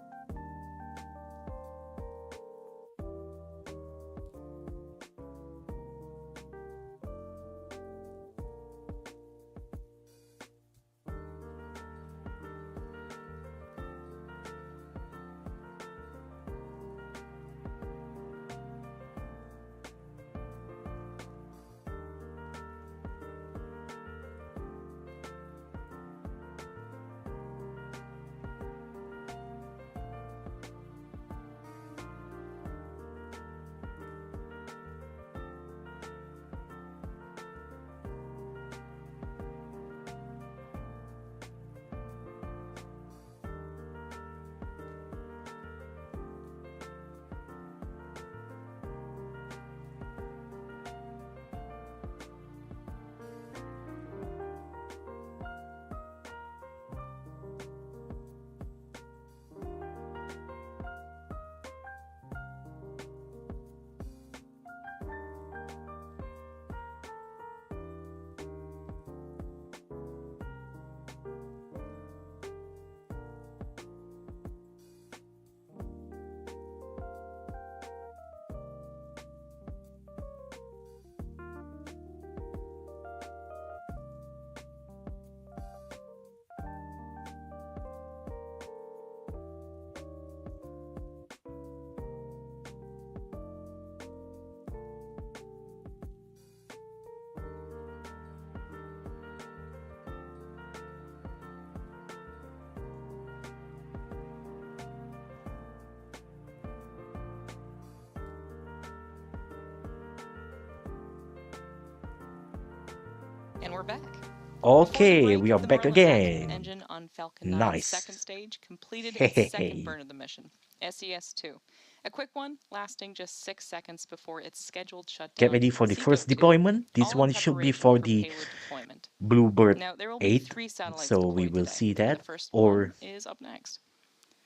Speaker 2: we're back. Before the
Speaker 1: Okay,
Speaker 2: break,
Speaker 1: we are
Speaker 2: the
Speaker 1: back
Speaker 2: Marlin Magnet
Speaker 1: again.
Speaker 2: engine on Falcon 9's
Speaker 1: Nice.
Speaker 2: second stage completed its second
Speaker 1: Hey.
Speaker 2: burn of the mission, SES-2. A quick one, lasting just 6 seconds before its scheduled shutdown.
Speaker 1: Get ready for the first
Speaker 2: SECO-2,
Speaker 1: deployment. This
Speaker 2: all in
Speaker 1: one should be for
Speaker 2: preparation
Speaker 1: the
Speaker 2: payload deployment.
Speaker 1: BlueBird
Speaker 2: Now, there will be
Speaker 1: 8,
Speaker 2: 3 satellites
Speaker 1: so we
Speaker 2: deployed
Speaker 1: will
Speaker 2: today,
Speaker 1: see
Speaker 2: and
Speaker 1: that.
Speaker 2: the first
Speaker 1: Or
Speaker 2: one is up next.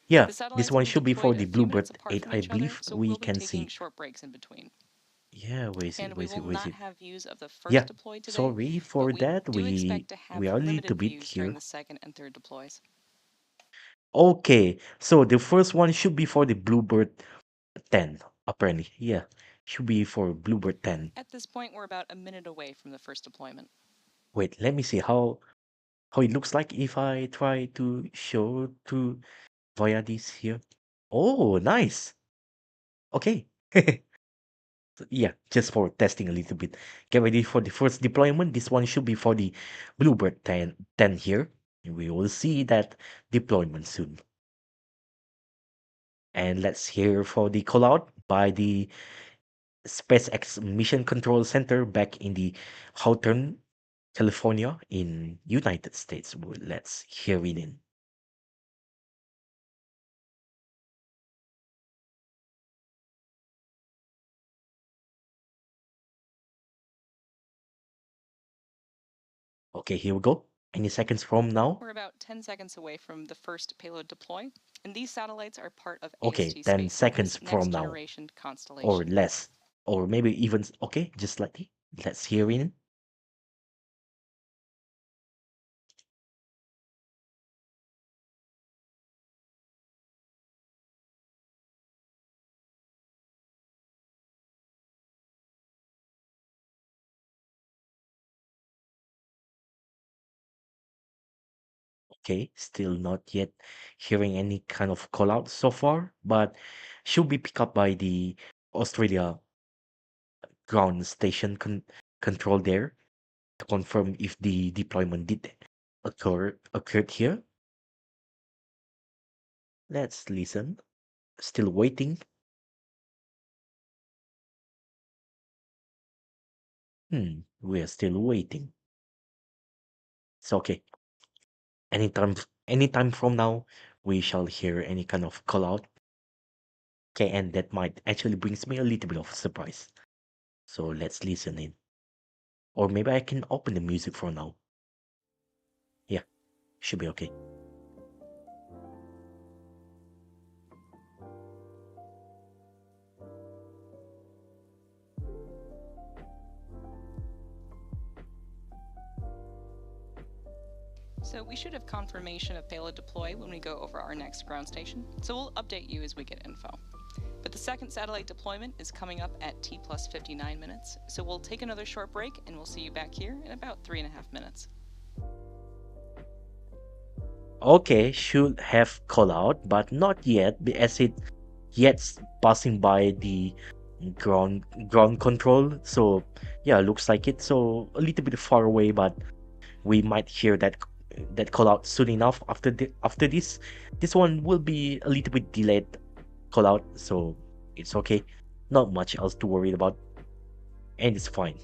Speaker 1: yeah,
Speaker 2: The
Speaker 1: this
Speaker 2: satellites
Speaker 1: one
Speaker 2: will be
Speaker 1: should be for
Speaker 2: deployed
Speaker 1: the
Speaker 2: a few
Speaker 1: BlueBird
Speaker 2: minutes apart
Speaker 1: 8,
Speaker 2: from
Speaker 1: I
Speaker 2: each other,
Speaker 1: believe.
Speaker 2: so
Speaker 1: We
Speaker 2: we'll be
Speaker 1: can
Speaker 2: taking
Speaker 1: see.
Speaker 2: short breaks in between.
Speaker 1: Yeah, where is it?
Speaker 2: And
Speaker 1: Where
Speaker 2: we
Speaker 1: is it?
Speaker 2: will
Speaker 1: Where is
Speaker 2: not
Speaker 1: it?
Speaker 2: have views of the
Speaker 1: Yeah,
Speaker 2: first deploy today,
Speaker 1: sorry for
Speaker 2: but we
Speaker 1: that.
Speaker 2: do expect to have
Speaker 1: We are a
Speaker 2: limited
Speaker 1: little bit
Speaker 2: views
Speaker 1: here.
Speaker 2: during the second and third deploys.
Speaker 1: Okay, so the first one should be for the BlueBird 10, apparently. Yeah, should be for BlueBird 10.
Speaker 2: At this point, we're about a minute away from the first deployment.
Speaker 1: Wait, let me see how it looks like if I try to show to via this here. Oh, nice. Okay. Yeah, just for testing a little bit. Get ready for the first deployment. This one should be for the BlueBird 10 here. We will see that deployment soon. And let's hear for the call out by the SpaceX Mission Control Center back in the Houghton, California in United States. Well, let's hear it in. Okay, here we go. Any seconds from now?
Speaker 2: We're about 10 seconds away from the first payload deploy, and these satellites are part of
Speaker 1: Okay,
Speaker 2: AST
Speaker 1: 10 seconds
Speaker 2: SpaceMobile's
Speaker 1: from
Speaker 2: next
Speaker 1: now.
Speaker 2: generation
Speaker 1: Or
Speaker 2: constellation.
Speaker 1: less. Or maybe even, okay, just slightly. Let's hear in. Okay, still not yet hearing any kind of call out so far, but should be picked up by the Australia ground station control there to confirm if the deployment did occurred here. Let's listen. Still waiting. We're still waiting. It's okay. Anytime from now, we shall hear any kind of call out. Okay, and that might actually brings me a little bit of surprise. So let's listen in. Or maybe I can open the music for now. Yeah, should be okay.
Speaker 2: So we should have confirmation of payload deploy when we go over our next ground station, so we'll update you as we get info. But the second satellite deployment is coming up at T plus 59 minutes, so we'll take another short break and we'll see you back here in about 3.5 minutes.
Speaker 1: Okay, should have call out, but not yet, as it yet passing by the ground control. So yeah, looks like it. So a little bit far away, but we might hear that call out soon enough after this. This one will be a little bit delayed call out, so it's okay. Not much else to worry about, and it's fine.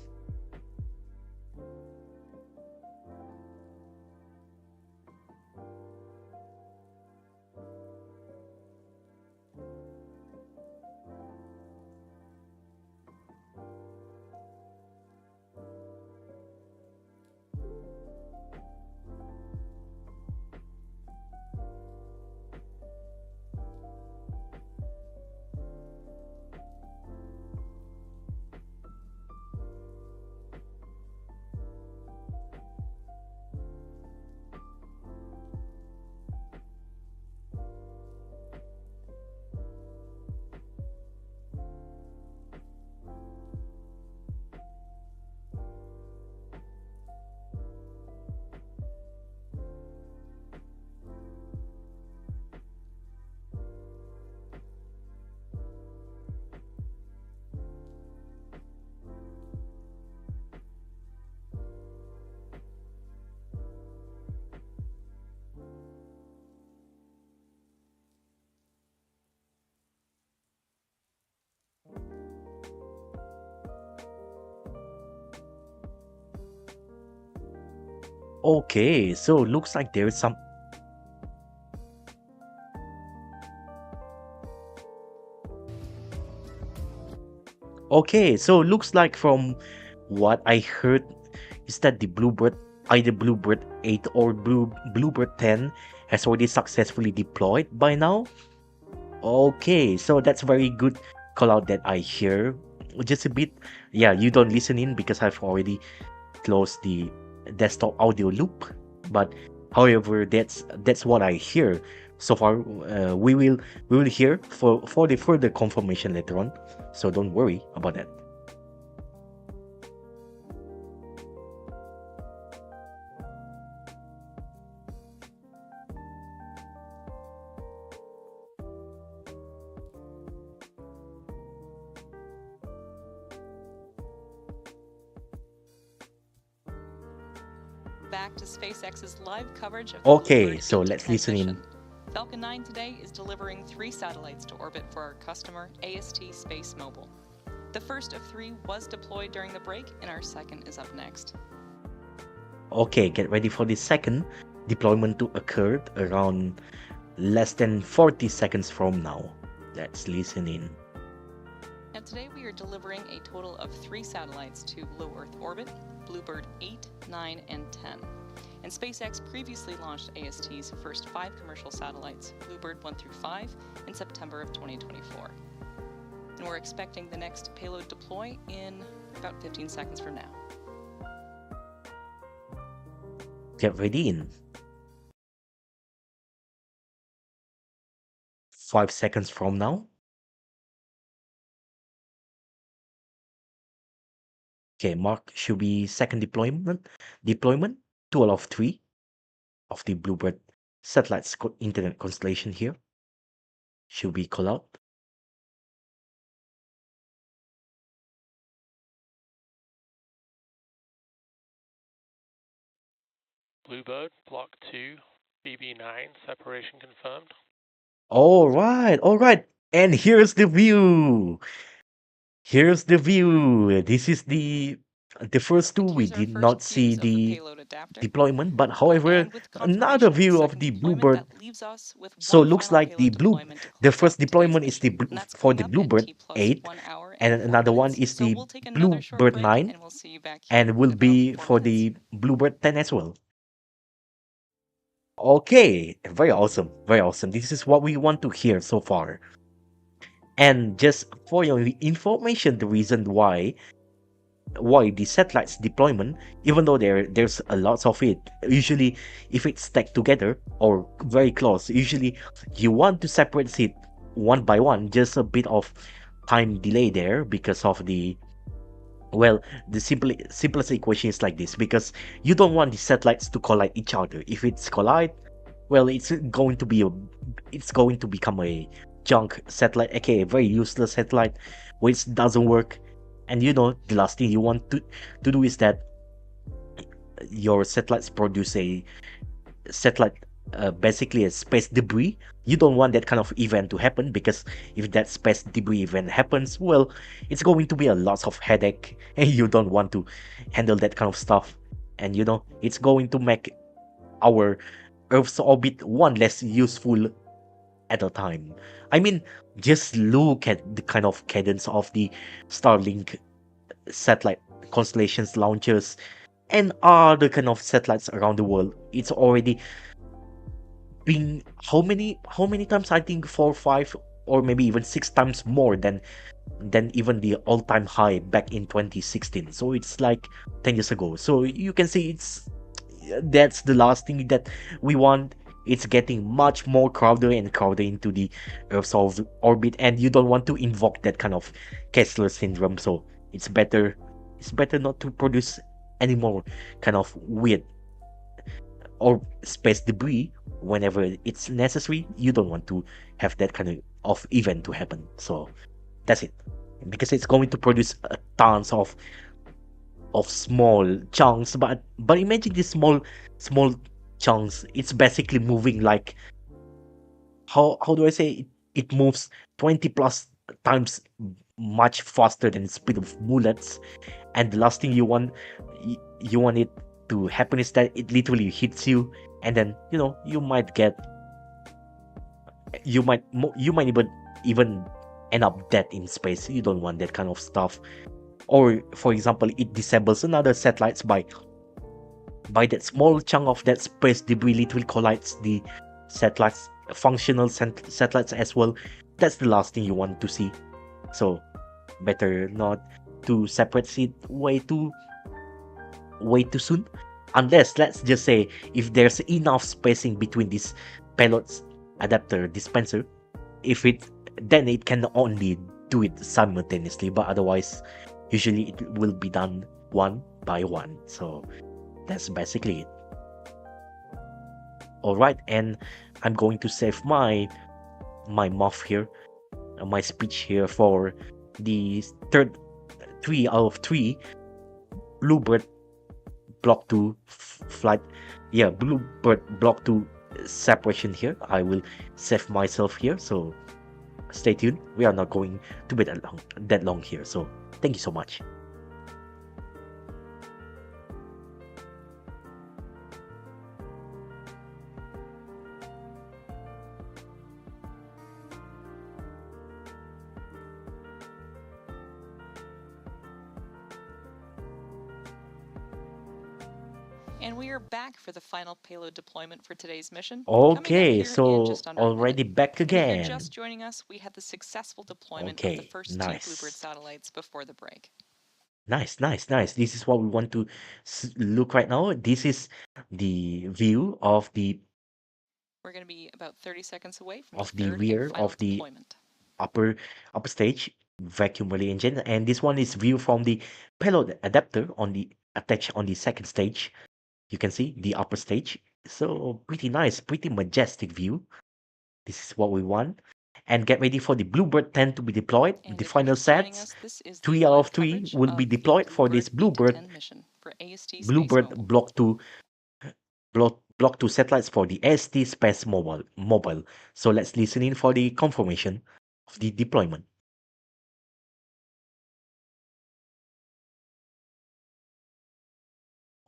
Speaker 1: Okay, so looks like there's some. Okay, so looks like from what I heard is that the Bluebird, either Bluebird 8 or Bluebird 10, has already successfully deployed by now. Okay, so that's very good call out that I hear. Just a bit, yeah, you don't listen in because I've already closed the desktop audio loop. But however, that's what I hear so far. We will hear for the further confirmation later on. So don't worry about that.
Speaker 2: Back to SpaceX's live coverage of the
Speaker 1: Okay,
Speaker 2: BlueBird
Speaker 1: so
Speaker 2: 8
Speaker 1: let's listen in.
Speaker 2: mission. Falcon 9 today is delivering 3 satellites to orbit for our customer, AST SpaceMobile. The first of 3 was deployed during the break, and our second is up next.
Speaker 1: Okay, get ready for the second deployment to occur around less than 40 seconds from now. Let's listen in.
Speaker 2: Now today we are delivering a total of 3 satellites to low Earth orbit, BlueBird 8, 9, and 10. And SpaceX previously launched AST's first 5 commercial satellites, BlueBird 1 through 5, in September of 2024. And we're expecting the next payload deploy in about 15 seconds from now.
Speaker 1: Get ready in 5 seconds from now. Okay, mark should be second deployment, 2 out of 3 of the BlueBird satellites internet constellation here. Should be call out.
Speaker 3: BlueBird Block 2, BB9, separation confirmed.
Speaker 1: All right. And here's the view. Here's the view. This is the first two.
Speaker 2: And
Speaker 1: We
Speaker 2: here's our
Speaker 1: did
Speaker 2: first
Speaker 1: not see
Speaker 2: views of the
Speaker 1: the
Speaker 2: payload adapter.
Speaker 1: deployment, but however,
Speaker 2: And with
Speaker 1: another
Speaker 2: confirmation of the
Speaker 1: view of
Speaker 2: second
Speaker 1: the
Speaker 2: deployment,
Speaker 1: BlueBird.
Speaker 2: that leaves us with
Speaker 1: So
Speaker 2: one
Speaker 1: looks
Speaker 2: final
Speaker 1: like the
Speaker 2: payload deployment to
Speaker 1: the
Speaker 2: close
Speaker 1: first
Speaker 2: out today's
Speaker 1: deployment is
Speaker 2: mission, and that's
Speaker 1: for
Speaker 2: coming
Speaker 1: the
Speaker 2: up at
Speaker 1: BlueBird
Speaker 2: T plus
Speaker 1: 8,
Speaker 2: 1 hour
Speaker 1: and
Speaker 2: and 4
Speaker 1: another one
Speaker 2: minutes.
Speaker 1: is
Speaker 2: So
Speaker 1: the
Speaker 2: we'll take another short
Speaker 1: BlueBird
Speaker 2: break,
Speaker 1: 9,
Speaker 2: and we'll see you back here
Speaker 1: and will
Speaker 2: in about
Speaker 1: be
Speaker 2: 4
Speaker 1: for
Speaker 2: minutes.
Speaker 1: the BlueBird 10 as well. Okay, very awesome, very awesome. This is what we want to hear so far. And just for your information, the reason why the satellites deployment, even though there's a lot of it, usually if it's stacked together or very close, usually you want to separate it one by one, just a bit of time delay there because of the the simplest equation is like this, because you don't want the satellites to collide each other. If it's collide, well, it's going to become a junk satellite, aka a very useless satellite, which doesn't work. And the last thing you want to do is that your satellites produce a satellite, basically a space debris. You don't want that kind of event to happen, because if that space debris event happens, well, it's going to be a lot of headache, and you don't want to handle that kind of stuff. And it's going to make our Earth's orbit one less useful at a time. I mean, just look at the kind of cadence of the Starlink satellite constellations launchers and other kind of satellites around the world. It's already been how many times? I think 4 5 or maybe even 6 times more than even the all-time high back in 2016. So it's like 10 years ago. So you can see that's the last thing that we want. It's getting much more crowded and crowded into the Earth's orbit, and you don't want to invoke that kind of Kessler syndrome. So it's better not to produce any more kind of weird or space debris whenever it's necessary. You don't want to have that kind of event to happen. So that's it, because it's going to produce tons of small chunks. But imagine these small chunks. It's basically moving like, how do I say it? It moves 20 plus times much faster than the speed of bullets. And the last thing you want it to happen is that it literally hits you, and then you might even end up dead in space. You don't want that kind of stuff. Or for example, it disables another satellites by that small chunk of that space debris literally collides the satellites, functional satellites as well. That's the last thing you want to see. So better not to separate it way too soon, unless, let's just say, if there's enough spacing between this payload's adapter dispenser, then it can only do it simultaneously, but otherwise usually it will be done one by one. So that's basically it. All right, and I'm going to save my mouth here, my speech here, for the third 3 out of 3 BlueBird Block 2 flight. Yeah, BlueBird Block 2 separation here. I will save myself here, so stay tuned. We are not going to be that long here, so thank you so much.
Speaker 2: And we are back for the final payload deployment for today's mission.
Speaker 1: Okay, so already back again.
Speaker 2: And if you're just joining us, we had the successful deployment of the first
Speaker 1: nice.
Speaker 2: 2 BlueBird satellites before the break.
Speaker 1: Nice. This is what we want to look right now. This is the view of the.
Speaker 2: We're going to be about 30 seconds away from
Speaker 1: the rear of the
Speaker 2: deployment.
Speaker 1: upper stage vacuum relay engine, and this one is view from the payload adapter attached on the second stage. You can see the upper stage. So pretty nice, pretty majestic view. This is what we want. And get ready for the BlueBird 10 to be deployed.
Speaker 2: And
Speaker 1: the final sets, 3 out of 3 will be deployed for this BlueBird
Speaker 2: mission for AST
Speaker 1: BlueBird Block 2 Block 2 satellites for the AST SpaceMobile. So let's listen in for the confirmation of the deployment.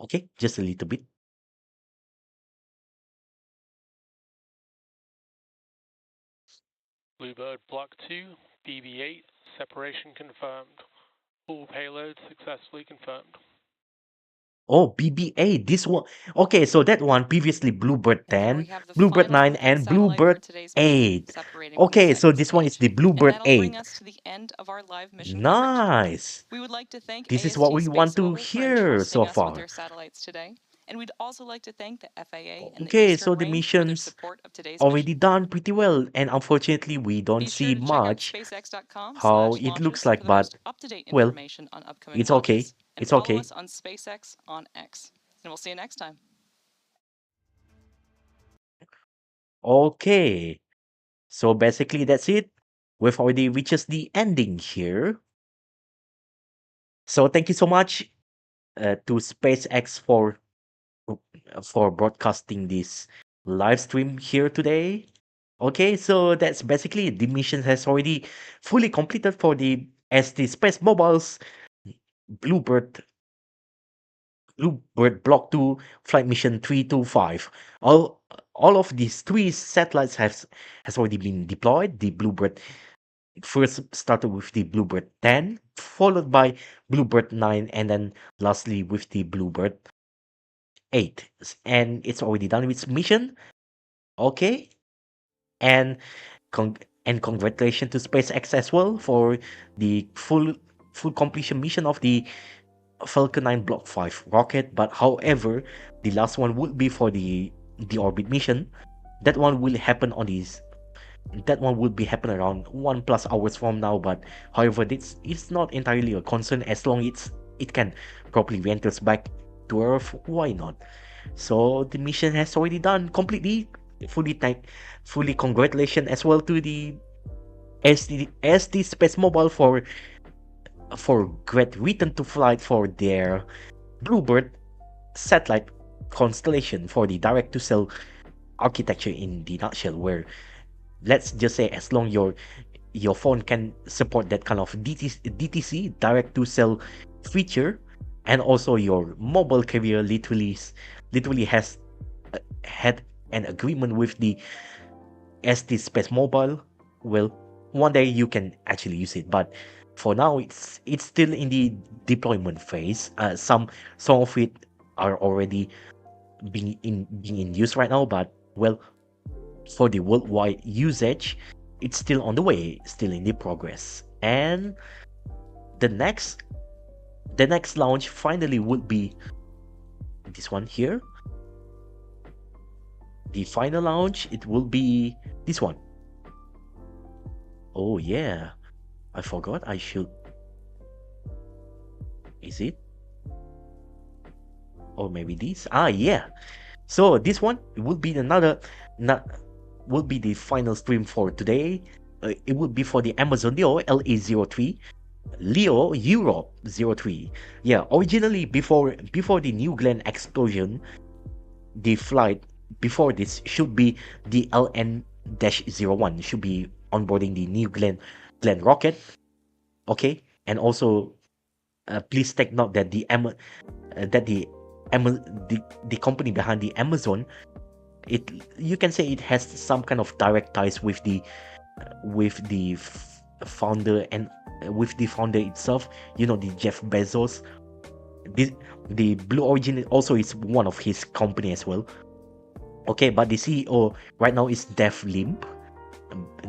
Speaker 1: Okay, just a little bit.
Speaker 3: BlueBird Block 2, BB8, separation confirmed. All payload successfully confirmed.
Speaker 1: Oh, BB8, this one. Okay, so that one previously BlueBird 10, BlueBird 9, and BlueBird 8. Okay, so this one is the BlueBird 8.
Speaker 2: Bring us to the end of our live mission
Speaker 1: nice.
Speaker 2: We would like to thank
Speaker 1: this
Speaker 2: AST
Speaker 1: is what we want to hear so far.
Speaker 2: With their satellites today. And we'd also like to thank the FAA and
Speaker 1: okay,
Speaker 2: the
Speaker 1: so the mission's already done pretty well, and unfortunately we don't see much how it looks like, but well, it's okay. It's okay.
Speaker 2: Us on SpaceX on X. And we'll see you next time.
Speaker 1: Okay. So basically that's it. We've already reached the ending here. So thank you so much to SpaceX for broadcasting this live stream here today. Okay, so that's basically it. The mission has already fully completed for the AST SpaceMobile's BlueBird Block 2 flight mission 325. All of these 3 satellites has already been deployed. The BlueBird first started with the BlueBird 10, followed by BlueBird 9, and then lastly with the BlueBird 8. And it's already done with its mission. Okay. And congratulations to SpaceX as well for the full completion mission of the Falcon 9 Block 5 rocket. But however, the last one would be for the deorbit mission. That one will happen around 1+ hours from now. But however, it's not entirely a concern as long as it can properly re-enter back to Earth. Why not? So the mission has already done completely. Fully congratulations as well to the AST SpaceMobile for great return to flight for their BlueBird satellite constellation for the direct-to-cell architecture in the nutshell, where let's just say as long your phone can support that kind of DTC direct-to-cell feature, and also your mobile carrier literally has had an agreement with the AST SpaceMobile. Well, one day you can actually use it, but for now it's still in the deployment phase. Some of it are already being in use right now, but well, for the worldwide usage, it's still on the way, still in the progress. And the next launch finally would be this one here. The final launch, it will be this one. Oh yeah, I forgot I should. Is it? Or maybe this? Ah yeah. So this one will be will be the final stream for today. It would be for the Amazon Leo LA03 Leo Europe 03. Yeah, originally before the New Glenn explosion, the flight before this should be the LN-01, should be onboarding the New Glenn rocket. Okay, and also please take note that the company behind the Amazon, you can say it has some kind of direct ties with the founder, and with the founder itself, the Jeff Bezos. The Blue Origin also is one of his company as well. Okay, but the CEO right now is Def Limp.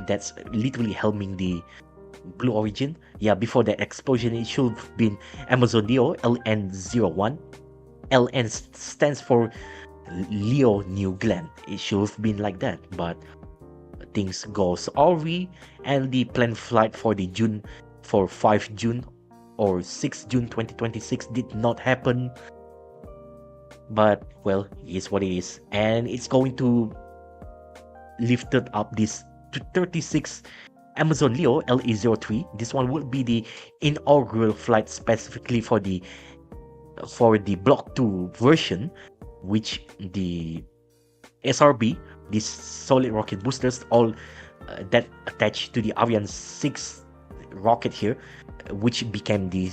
Speaker 1: That's literally helming the Blue Origin. Yeah, before the explosion, it should have been Amazon Leo LN-01. LN stands for Leo New Glenn. It should have been like that, but things goes awry, and the planned flight for 5 June or 6 June 2026 did not happen. But well, it is what it is, and it's going to lifted up this to 36 Amazon Leo LE03. This one will be the inaugural flight specifically for the Block 2 version, which the SRB, these solid rocket boosters, all that attached to the Ariane 6 rocket here, which became the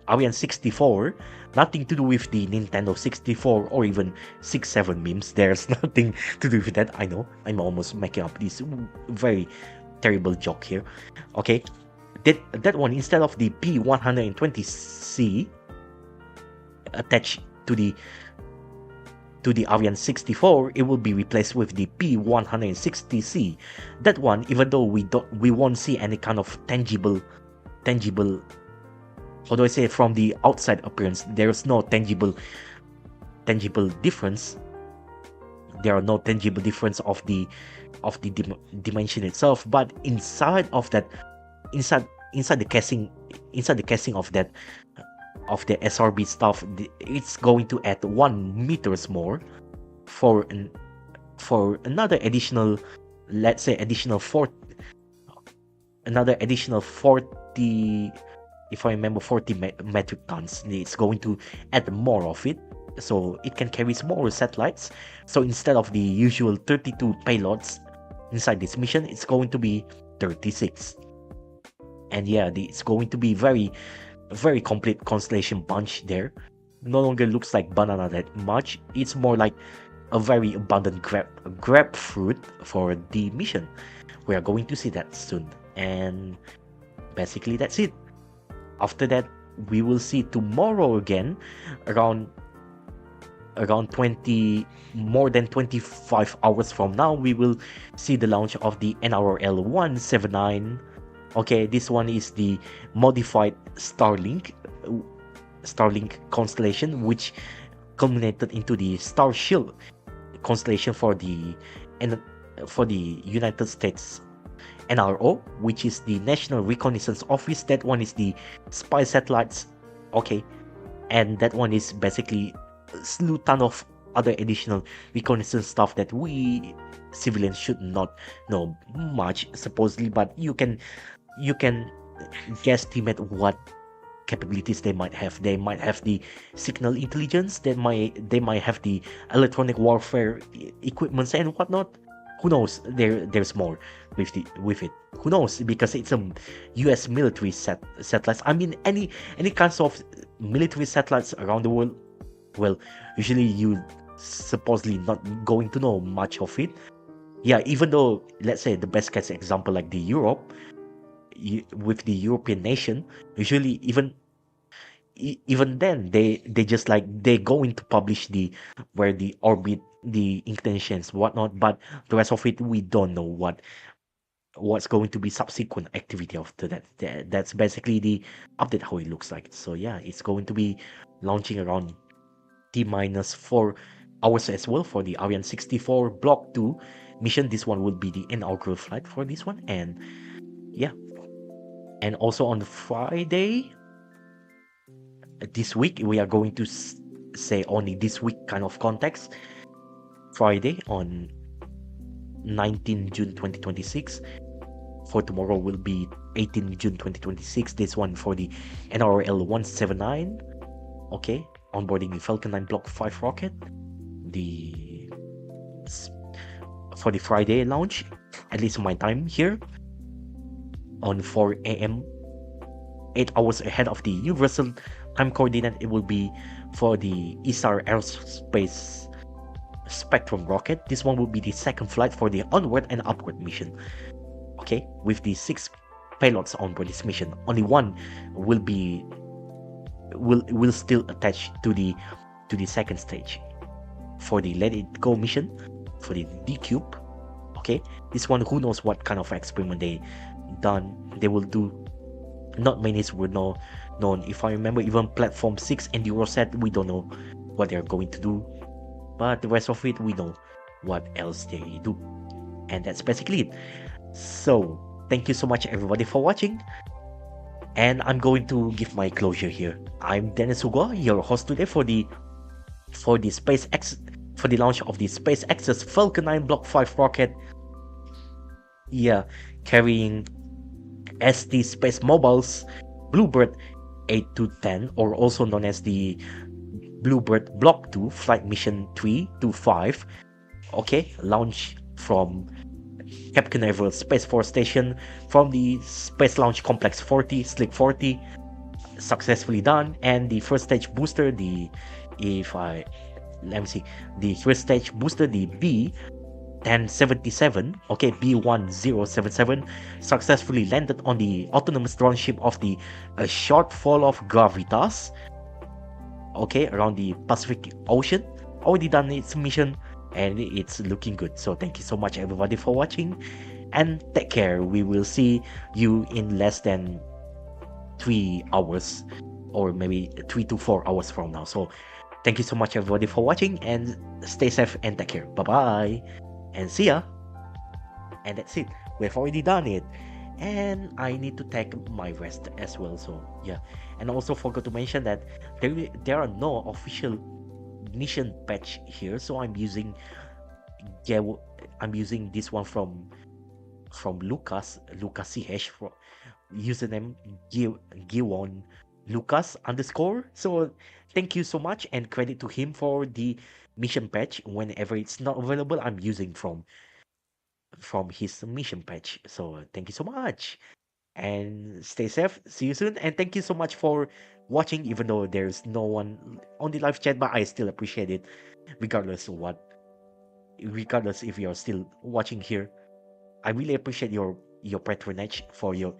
Speaker 1: Ariane 64. Nothing to do with the Nintendo 64 or even 67 memes. There's nothing to do with that. I know, I'm almost making up this very terrible joke here. Okay, that one, instead of the P120C attached to the Ariane 64, it will be replaced with the P160C. That one, even though we won't see any kind of tangible, how do I say it, from the outside appearance, there's no tangible difference. There are no tangible difference of the dimension itself, but inside the casing of that, of the SRB stuff, it's going to add 1 meters more for another additional, let's say additional 40, if I remember, 40 metric tons. It's going to add more of it, so it can carry more satellites. So instead of the usual 32 payloads inside this mission, it's going to be 36. And yeah, it's going to be very complete constellation bunch there. No longer looks like banana that much. It's more like a very abundant grapefruit for the mission. We are going to see that soon. And basically that's it. After that, we will see tomorrow again, around more than 25 hours from now, we will see the launch of the NRL 179. Okay, this one is the modified Starlink constellation, which culminated into the Starshield constellation for the United States NRO, which is the National Reconnaissance Office. That one is the spy satellites. Okay, and that one is basically a slew ton of other additional reconnaissance stuff that we civilians should not know much, supposedly, but you can guesstimate what capabilities they might have. They might have the signal intelligence, they might have the electronic warfare equipments and whatnot. Who knows? There's more with it. Who knows? Because it's a U.S. military satellites. I mean, any kinds of military satellites around the world, well, usually you supposedly not going to know much of it. Yeah, even though, let's say, the best case example like the Europe, with the European nation, usually even then they just like they're going to publish the where the orbit, the inclinations, whatnot, but the rest of it we don't know what's going to be subsequent activity after that. That's basically the update how it looks like. So yeah, it's going to be launching around T-4 hours as well for the Ariane 64 Block 2 mission. This one will be the inaugural flight for this one. And yeah, and also on Friday this week, we are going to say only this week kind of context. Friday on 19 June 2026. For tomorrow will be 18 June 2026. This one for the NRL 179. Okay, onboarding the Falcon 9 Block 5 rocket. For the Friday launch, at least my time here, on 4 a.m. 8 hours ahead of the universal time coordinate, it will be for the ESA Aerospace Spectrum rocket. This one will be the second flight for the onward and upward mission. Okay, with the 6 payloads on board this mission, only one will still attach to the second stage for the Let It Go mission for the D-Cube. Okay, this one, who knows what kind of experiment they will do. Not many were known. If I remember, even Platform 6 and Eurosat, we don't know what they're going to do, but the rest of it we know what else they do. And that's basically it. So thank you so much everybody for watching, and I'm going to give my closure here. I'm Dennis Suguwa, your host today for the SpaceX, for the launch of the SpaceX's Falcon 9 Block 5 rocket. Yeah, carrying AST SpaceMobile's BlueBird 8 to 10, or also known as the BlueBird Block 2 flight mission 3 to 5. Okay, launch from Cape Canaveral Space Force Station from the Space Launch Complex 40, Slick 40, successfully done. And the first stage booster, the first stage booster, the B1077, okay, B1077, successfully landed on the autonomous drone ship of the short fall of gravitas, okay, around the Pacific Ocean. Already done its mission, and it's looking good. So thank you so much everybody for watching, and take care. We will see you in less than 3 hours, or maybe 3 to 4 hours from now. So thank you so much everybody for watching, and stay safe and take care. Bye bye and see ya. And that's it, we've already done it, and I need to take my rest as well. So yeah, and also forgot to mention that there are no official mission patch here, so I'm using this one from Lucas CH, for username Giwon Lucas _. So thank you so much, and credit to him for the mission patch. Whenever it's not available, I'm using from his mission patch. So thank you so much, and stay safe. See you soon, and thank you so much for watching, even though there's no one on the live chat, but I still appreciate it, regardless if you're still watching here. I really appreciate your patronage for your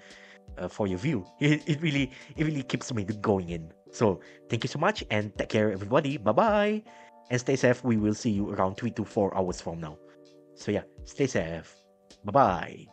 Speaker 1: view. It really keeps me going in. So thank you so much, and take care everybody. Bye bye, and stay safe. We will see you around 3 to 4 hours from now. So yeah, stay safe. Bye bye.